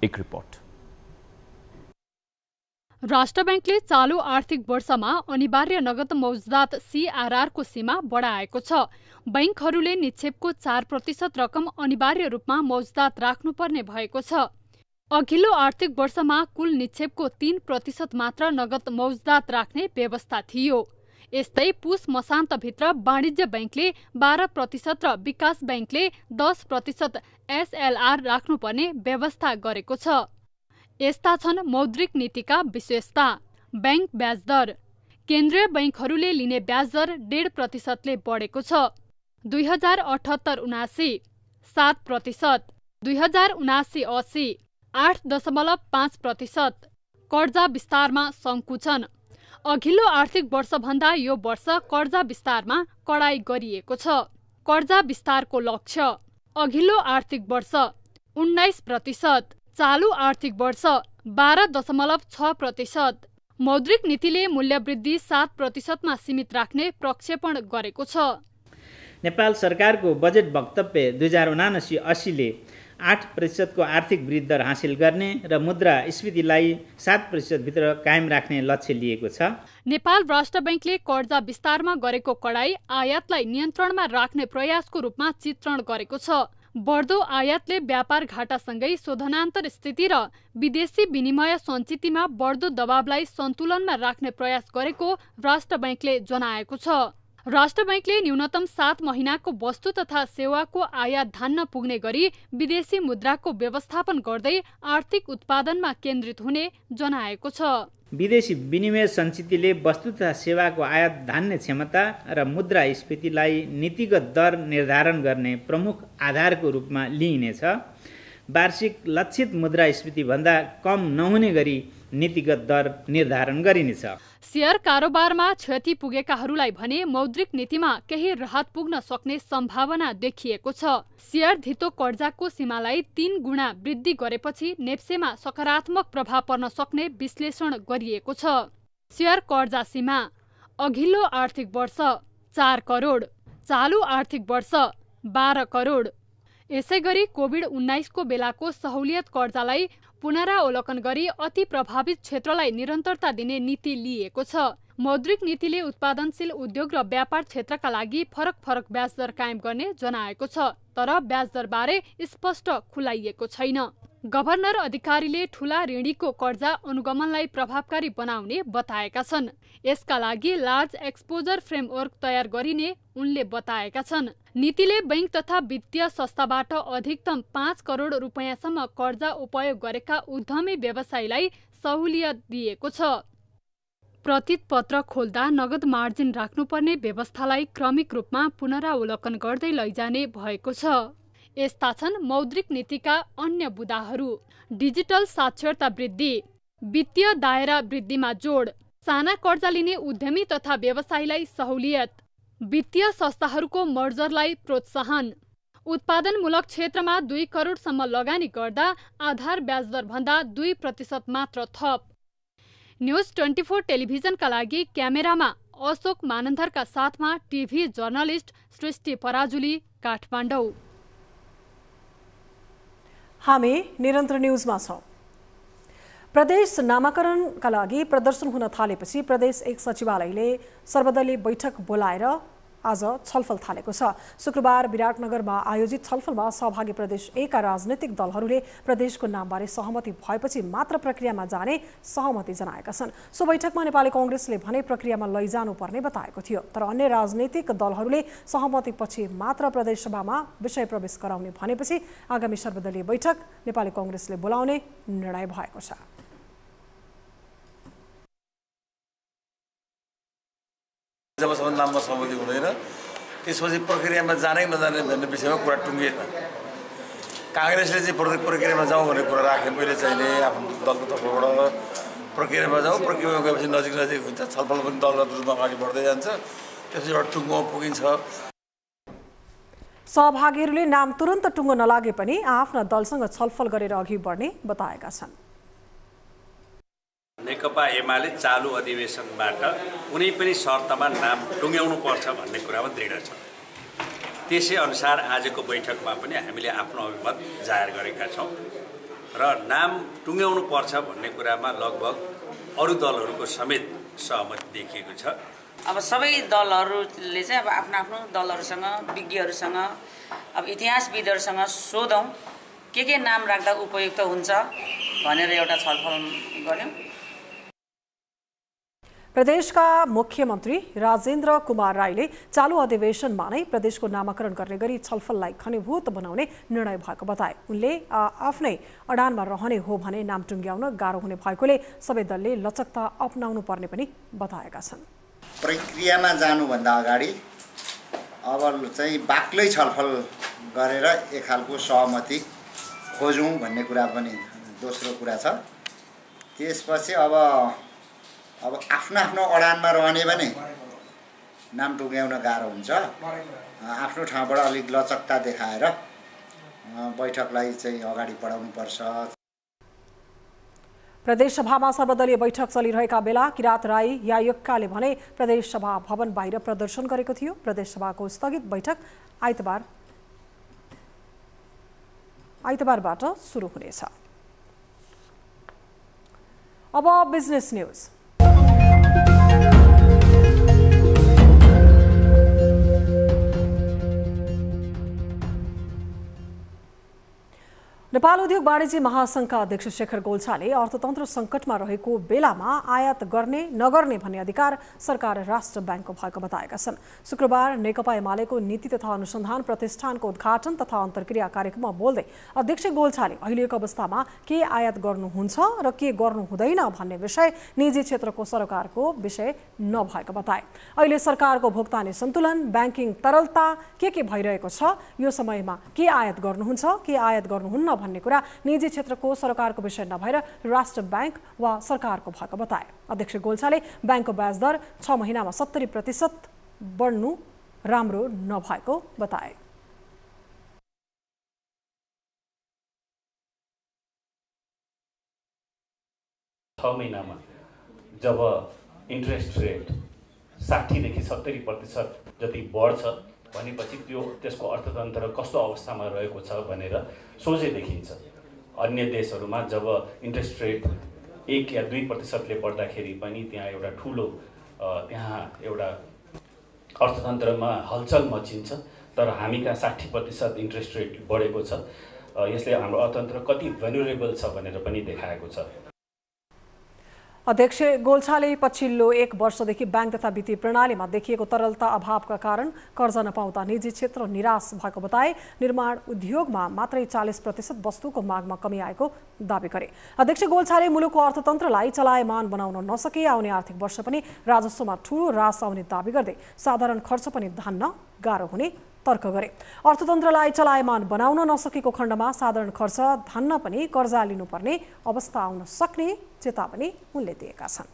[SPEAKER 1] एक रिपोर्ट।
[SPEAKER 19] राष्ट्र बैंकले चालू आर्थिक वर्षमा अनिवार्य नगद मौजदात CRR को सीमा बढाएको छ। बैंकहरूले निक्षेपको 4% रकम अनिवार्य रूपमा मौजदात राख्नुपर्ने भएको छ। अघिल्लो आर्थिक वर्षमा कुल निक्षेपको 3% मात्र नगद मौजदात राख्ने व्यवस्था थियो। यस्तै पुस मसान्तभित्र वाणिज्य बैंकले 12% र विकास बैंकले 10% SLR राख्नुपर्ने व्यवस्था गरेको छ। यस्ता छन् मौद्रिक नीतिका विशेषता। बैंक ब्याजदर। केन्द्रीय बैंकहरूले लिने ब्याजदर 1.5%ले बढेको छ। 2078-79 7%, 2079-80 8.5%। कर्जा विस्तारमा संकुचन। अघिल्लो आर्थिक वर्षभन्दा यो वर्ष कर्जा विस्तारमा कडाई गरिएको छ। कर्जा विस्तारको लक्ष्य अघिल्लो आर्थिक वर्ष 19%, चालू आर्थिक वर्ष 12.6%। मौद्रिक नीतिले मूल्यवृद्धि 7%मा सीमित राख्ने प्रक्षेपण गरेको छ।
[SPEAKER 3] नेपाल सरकारको बजेट वक्तव्य 2079-80ले 8% को आर्थिक वृद्धि दर हासिल गर्ने र मुद्रास्फीतिलाई 7% भित्र कायम राख्ने लक्ष्य लिएको छ।
[SPEAKER 19] नेपाल राष्ट्र बैंकले कर्जा विस्तारमा गरेको कडाई आयातलाई नियन्त्रणमा राख्ने प्रयासको रूपमा चित्रण गरेको छ। बढ्दो आयातले व्यापार घाटासँगै शोधनान्तर स्थिति र विदेशी विनिमय सञ्चितमा बढ्दो दबावलाई सन्तुलनमा राख्ने प्रयास गरेको राष्ट्र बैंकले जनाएको छ। राष्ट्र बैंकले न्यूनतम 7 महिनाको वस्तु तथा सेवाको आयात धान्न पुग्ने गरी विदेशी मुद्राको व्यवस्थापन गर्दै आर्थिक उत्पादनमा केन्द्रित हुने जनाएको छ।
[SPEAKER 3] विदेशी विनिमय सञ्चितले वस्तु तथा सेवाको आयात धान्ने क्षमता र मुद्रास्फीतिलाई नीतिगत दर निर्धारण गर्ने प्रमुख आधारको रूपमा लिइनेछ। वार्षिक लक्षित मुद्रास्फीति भन्दा कम नहुने गरी नीतिगत दर निर्धारण गरिनेछ।
[SPEAKER 19] शेयर कारोबारमा क्षति पुगेकाहरूलाई भने मौद्रिक नीतिमा केही राहत पुग्न सक्ने सम्भावना देखिएको छ। शेयर धितो कर्जाको सीमालाई 3 गुणा वृद्धि गरेपछि नेप्सेमा सकारात्मक प्रभाव पर्न सक्ने विश्लेषण गरिएको छ। शेयर कर्जा सीमा अघिल्लो आर्थिक वर्ष 4 करोड, चालू आर्थिक वर्ष 12 करोड। यसैगरी कोभिड-19 को बेलाको सहुलियत कर्जालाई पुनरावलोकन गरी अति प्रभावित क्षेत्रलाई निरन्तरता दिने नीति लिएको छ। मौद्रिक नीतिले उत्पादनशील उद्योग र व्यापार क्षेत्रका लागि फरक फरक ब्याजदर कायम गर्ने जनाएको छ, तर ब्याजदरबारे स्पष्ट खुलाइएको छैन। गभर्नर अधिकारीले ठूला ऋणीको कर्जा अनुगमनलाई प्रभावकारी बनाउने बताएका छन्। यसका लागि लार्ज एक्सपोजर फ्रेमवर्क तयार गरिने उनले बताएका छन्। नीतिले बैंक तथा वित्तीय संस्थाबाट अधिकतम 5 करोड रुपैयाँसम्म कर्जा उपयोग गरेका उद्यमी व्यवसायीलाई सहुलियत दिएको छ। प्रतीत पत्र खोल्दा नगद मार्जिन राख्नुपर्ने व्यवस्थालाई क्रमिक रूपमा पुनरावलोकन गर्दै लैजाने भएको छ। यस्ता छन् मौद्रिक नीतिका अन्य बुदाहरू। डिजिटल साक्षरता वृद्धि, वित्तीय दायरा वृद्धिमा जोड, साना कर्जा लिने उद्यमी तथा व्यवसायीलाई सहुलियत, वित्तीय संस्थाहरूको मर्जरलाई प्रोत्साहन, उत्पादनमूलक क्षेत्रमा 2 करोडसम्म लगानी गर्दा आधार ब्याजदर भन्दा 2% मात्र थप। न्युज 24 टेलिभिजनका लागि क्यामेरामा अशोक मानन्धरका साथमा टिभी जर्नलिस्ट सृष्टि पराजुली, काठमाडौँ।
[SPEAKER 2] हामी निरन्तर न्युजमा छौं। प्रदेश नामाकरणका लागि प्रदर्शन हुन थालेपछि प्रदेश 1 सचिवालयले सर्वदलीय बैठक बोलाएर आज छलफल थालेको छ। शुक्रबार विराटनगरमा आयोजित छलफलमा सहभागी प्रदेश 1 का राजनीतिक दलहरूले प्रदेशको नामबारे सहमति भएपछि मात्र प्रक्रियामा जाने सहमति जनाएका छन्। सो बैठकमा नेपाली कांग्रेसले भने प्रक्रियामा लैजानुपर्ने बताएको थियो, तर अन्य राजनीतिक दलहरूले सहमतिपछि मात्र प्रदेशसभामा विषय प्रवेश गराउने भनेपछि आगामी सर्वदलीय बैठक नेपाली कांग्रेसले बोलाउने निर्णय भएको छ।
[SPEAKER 20] जबसम्म नाममा सहमति हुँदैन त्यसपछि प्रक्रियामा जानै नजाने भन्ने विषयमा कुरा टुङ्गिएन। कांग्रेसले चाहिँ प्रक्रियामा जाउँ भन्ने कुरा राखे। मैले चाहिने आफ्नो दलको तर्फबाट प्रक्रियामा जाउँ, प्रक्रियामा गएपछि नजिक नजिक हुन्छ, छलफल पनि दलगत रूपमा अगाडि बढ्दै जान्छ, त्यसपछि एउटा टुङ्गोमा पुगिन्छ।
[SPEAKER 2] सहभागीहरूले नाम तुरन्त टुङ्गो नलागे पनि आफ्ना दलसँग छलफल गरेर अघि बढ्ने बताएका छन्।
[SPEAKER 21] नेकपा एमाले चालु अधिवेशनबाट कुनै पनि शर्तमा नाम टुङ्ग्याउनु पर्छ भन्ने कुरामा दृढ छ। त्यसै अनुसार आजको बैठकमा पनि हामीले आफ्नो अभिमत जाहेर गरेका छौँ र नाम टुङ्ग्याउनु पर्छ भन्ने कुरामा लगभग अरू दलहरूको समेत सहमति देखिएको छ।
[SPEAKER 22] अब सबै दलहरूले चाहिँ अब आफ्नो आफ्नो दलहरूसँग विज्ञहरूसँग अब इतिहासविदहरूसँग सोधौँ के नाम राख्दा उपयुक्त हुन्छ भनेर एउटा छलफल गर्यौँ।
[SPEAKER 2] प्रदेशका मुख्यमन्त्री राजेन्द्र कुमार राईले चालु अधिवेशनमा नै प्रदेशको नामाकरण गर्ने गरी छलफललाई घनीभूत बनाउने निर्णय भएको बताए। उनले आफ्नै अडानमा रहने हो भने नाम टुङ्ग्याउन गाह्रो हुने भएकोले सबै दलले लचकता अपनाउनु पर्ने पनि बताएका छन्।
[SPEAKER 5] प्रक्रियामा जानुभन्दा अगाडि अब चाहिँ बाक्लै छलफल गरेर एक खालको सहमति खोजौँ भन्ने कुरा पनि दोस्रो कुरा छ। त्यसपछि अब आफ्नो आफ्नो अडानमा रहने भने नाम टुङ्ग्याउन गाह्रो हुन्छ। आफ्नो ठाउँबाट अलिक लचकता देखाएर बैठकलाई चाहिँ अगाडि बढाउनुपर्छ।
[SPEAKER 2] प्रदेशसभामा सर्वदलीय बैठक चलिरहेका बेला किरात राई यायुक्काले भने प्रदेशसभा भवन बाहिर प्रदर्शन गरेको थियो। प्रदेशसभाको स्थगित बैठक आइतबारबाट सुरु हुनेछ। अब बिजनेस न्यूज। नेपाल उद्योग वाणिज्य महासंघका अध्यक्ष शेखर गोल्छाले अर्थतन्त्र सङ्कटमा रहेको बेलामा आयात गर्ने नगर्ने भन्ने अधिकार सरकार राष्ट्र ब्याङ्कको भएको बताएका छन्। शुक्रबार नेकपा एमालेको नीति तथा अनुसन्धान प्रतिष्ठानको उद्घाटन तथा अन्तर्क्रिया कार्यक्रममा बोल्दै अध्यक्ष गोल्छाले अहिलेको अवस्थामा के आयात गर्नुहुन्छ र के गर्नु हुँदैन भन्ने विषय निजी क्षेत्रको सरकारको विषय नभएको बताए। अहिले सरकारको भुक्तानी सन्तुलन, ब्याङ्किङ तरलता के भइरहेको छ, यो समयमा के आयात गर्नुहुन्छ, के आयात गर्नुहुन्न भन्ने कुरा निजी क्षेत्रको सरकारको विषय नभएर राष्ट्र ब्याङ्क वा सरकारको भएको बताए। अध्यक्ष गोल्छाले ब्याङ्कको ब्याज दर 6 महिनामा 70% बढ्नु राम्रो नभएको बताए।
[SPEAKER 23] महिनामा जब इन्ट्रेस्ट रेट 60 देखि 70% जति बढ्छ भनेपछि त्यसको अर्थतन्त्र कस्तो अवस्थामा रहेको छ भनेर सोझै देखिन्छ। अन्य देशहरूमा जब इन्ट्रेस्ट रेट 1 या 2%ले बढ्दाखेरि पनि त्यहाँ एउटा ठुलो अर्थतन्त्रमा हलचल मचिन्छ। तर हामी कहाँ 60% इन्ट्रेस्ट रेट बढेको छ। यसले हाम्रो अर्थतन्त्र कति भल्नरेबल छ भनेर पनि देखाएको छ।
[SPEAKER 2] अध्यक्ष गोल्छाले पछिल्लो 1 वर्षदेखि ब्याङ्क तथा वित्तीय प्रणालीमा देखिएको तरलता अभावका कारण कर्जा नपाउँदा निजी क्षेत्र निराश भएको बताए। निर्माण उद्योगमा मात्रै 40% वस्तुको मागमा कमी आएको दावी गरे। अध्यक्ष गोल्छाले मुलुकको अर्थतन्त्रलाई चलायमान बनाउन नसके आउने आर्थिक वर्ष पनि राजस्वमा ठूलो ह्रास आउने दावी गर्दै साधारण खर्च पनि धान्न गाह्रो हुने तर्क गरे। अर्थतन्त्रलाई चलायमान बनाउन नसकेको खण्डमा साधारण खर्च धान्न पनि कर्जा लिनुपर्ने अवस्था आउन सक्ने चेतावनी उनले दिएका छन्।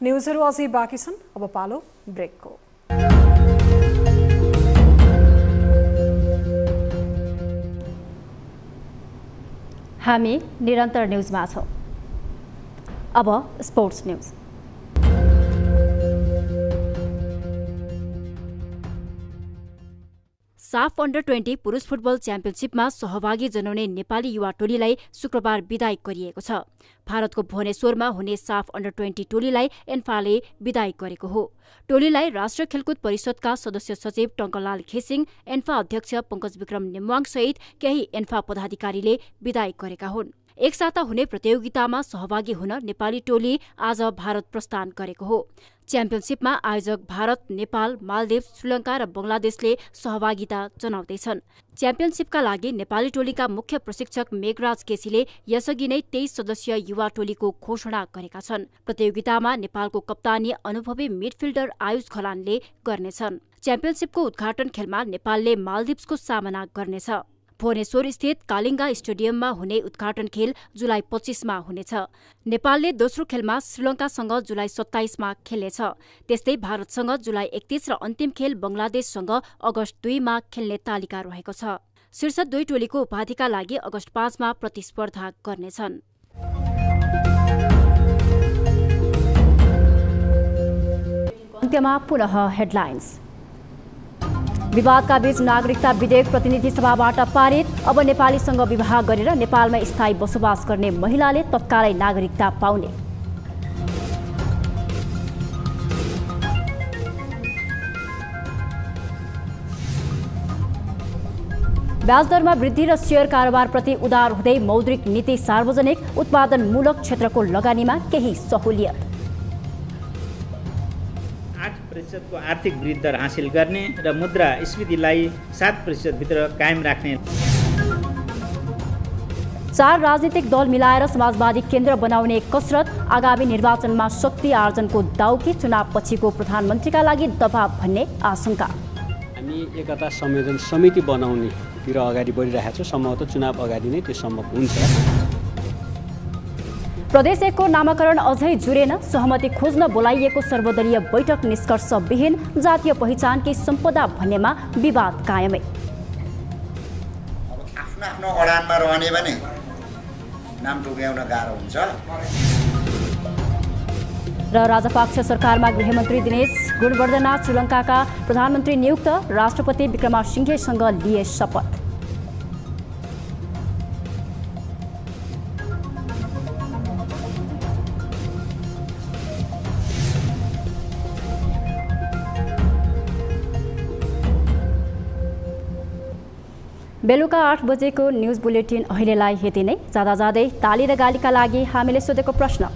[SPEAKER 2] न्युजहरू अझै बाँकी छन्, अब पालो ब्रेकको।
[SPEAKER 6] हामी निरन्तर न्युजमा छौँ। अब स्पोर्ट्स न्युज। साफ अन्डर 20 पुरुष फुटबल च्याम्पियनसिपमा सहभागी जनाउने नेपाली युवा टोलीलाई शुक्रबार बिदाई गरिएको छ। भारतको भुवनेश्वरमा हुने साफ अन्डर 20 टोलीलाई एन्फाले बिदाई गरेको हो। टोलीलाई राष्ट्रिय खेलकुद परिषदका सदस्य सचिव टङ्कलाल घिसिङ, एन्फा अध्यक्ष पंकज विक्रम नेमवाङ सहित केही एन्फा पदाधिकारीले बिदाई गरेका हुन्। एक साता हुने प्रतियोगितामा सहभागी हुन नेपाली टोली आज भारत प्रस्थान गरेको हो। च्याम्पियनसिपमा आयोजक भारत, नेपाल, मालदिव, श्रीलङ्का र बंगलादेशले सहभागिता जनाउँदैछन्। च्याम्पियनसिपका लागि नेपाली टोलीका मुख्य प्रशिक्षक मेघराज केसीले यसअघि नै 23 सदस्यीय युवा टोलीको घोषणा गरेका छन्। प्रतियोगितामा नेपालको कप्तानी अनुभवी मिडफिल्डर आयुष खलानले गर्नेछन्। च्याम्पियनसिपको उद्घाटन खेलमा नेपालले मालदिव्सको सामना गर्नेछ। भुवनेश्वर स्थित कालिङ्गा स्टेडियममा हुने उद्घाटन खेल जुलाई 25 मा हुनेछ। नेपालले दोस्रो खेलमा श्रीलङ्कासँग जुलाई 27 मा खेल्नेछ। त्यस्तै भारतसँग जुलाई 31 र अन्तिम खेल बंगलादेशसँग अगस्त 2 मा खेल्ने तालिका रहेको छ। शीर्ष 2 टोलीको उपाधिका लागि अगस्त 5 मा प्रतिस्पर्धा गर्नेछन्। अन्त्यमा पुनः हेडलाइन्स। विवादका बीच नागरिकता विधेयक प्रतिनिधि सभाबाट पारित। अब नेपालीसँग विवाह गरेर नेपालमा स्थायी बसोबास गर्ने महिलाले तत्कालै नागरिकता पाउने। ब्याजदरमा वृद्धि र शेयर कारोबारप्रति उदार हुँदै मौद्रिक नीति सार्वजनिक। उत्पादनमूलक क्षेत्रको लगानीमा केही सहुलियत।
[SPEAKER 3] 8% को आर्थिक वृद्धि दर हासिल गर्ने र मुद्रास्फीतिलाई 7% भित्र कायम राख्ने।
[SPEAKER 6] 4 राजनीतिक दल मिलाएर समाजवादी केन्द्र बनाउने कसरत। आगामी निर्वाचनमा शक्ति आर्जनको दाउकी। चुनाव पछिको प्रधानमन्त्रीका लागि दबाव भन्ने आशंका।
[SPEAKER 4] हामी एकता संयोजन समिति बनाउनेतिर अगाडि बढिरहेका छौँ। सम्भवतः चुनाव अगाडि नै त्यो सम्भव हुन्छ। प्रदेश 1 को नामाकरण अझै जुरेन। सहमति खोज्न बोलाइएको सर्वदलीय बैठक निष्कर्षविहीन। जातीय पहिचानकै सम्पदा भन्नेमा विवाद कायमै।
[SPEAKER 5] आफ्नो आफ्नो अडानमा रहने भने नाम टोक्याउन गाह्रो हुन्छ।
[SPEAKER 6] र राजपक्ष सरकारमा गृहमन्त्री दिनेश गुणवर्धना श्रीलङ्काका प्रधानमन्त्री नियुक्त। राष्ट्रपति विक्रमासिंघेसँग लिए शपथ। बेलुका 8 बजेको न्युज बुलेटिन अहिलेलाई यति नै। जाँदा जाँदै ताली र गालीका लागि हामीले सोधेको प्रश्न।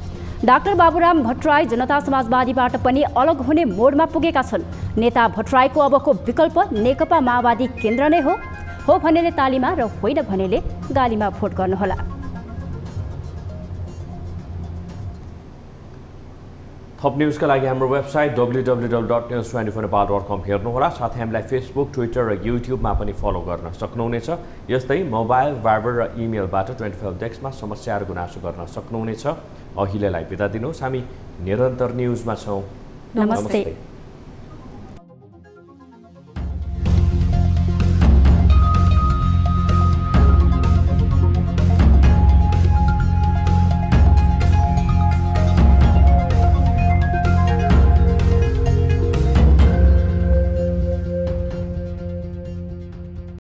[SPEAKER 6] डाक्टर बाबुराम भट्टराई जनता समाजवादीबाट पनि अलग हुने मोडमा पुगेका छन्। नेता भट्टराईको अबको विकल्प नेकपा माओवादी केन्द्र नै हो भनेले तालीमा र होइन भनेले गालीमा भोट गर्नुहोला।
[SPEAKER 1] थप न्युजका लागि हाम्रो वेबसाइट www.news24nepal.com हेर्नुहोला। साथै हामीलाई फेसबुक, ट्विटर र युट्युबमा पनि फलो गर्न सक्नुहुनेछ। यस्तै मोबाइल, भाइबर र इमेलबाट 25 डेस्कमा समस्या र गुनासो गर्न सक्नुहुनेछ। अहिलेलाई बिदा दिनुहोस्। हामी निरन्तर न्युजमा छौँ।
[SPEAKER 6] नमस्ते।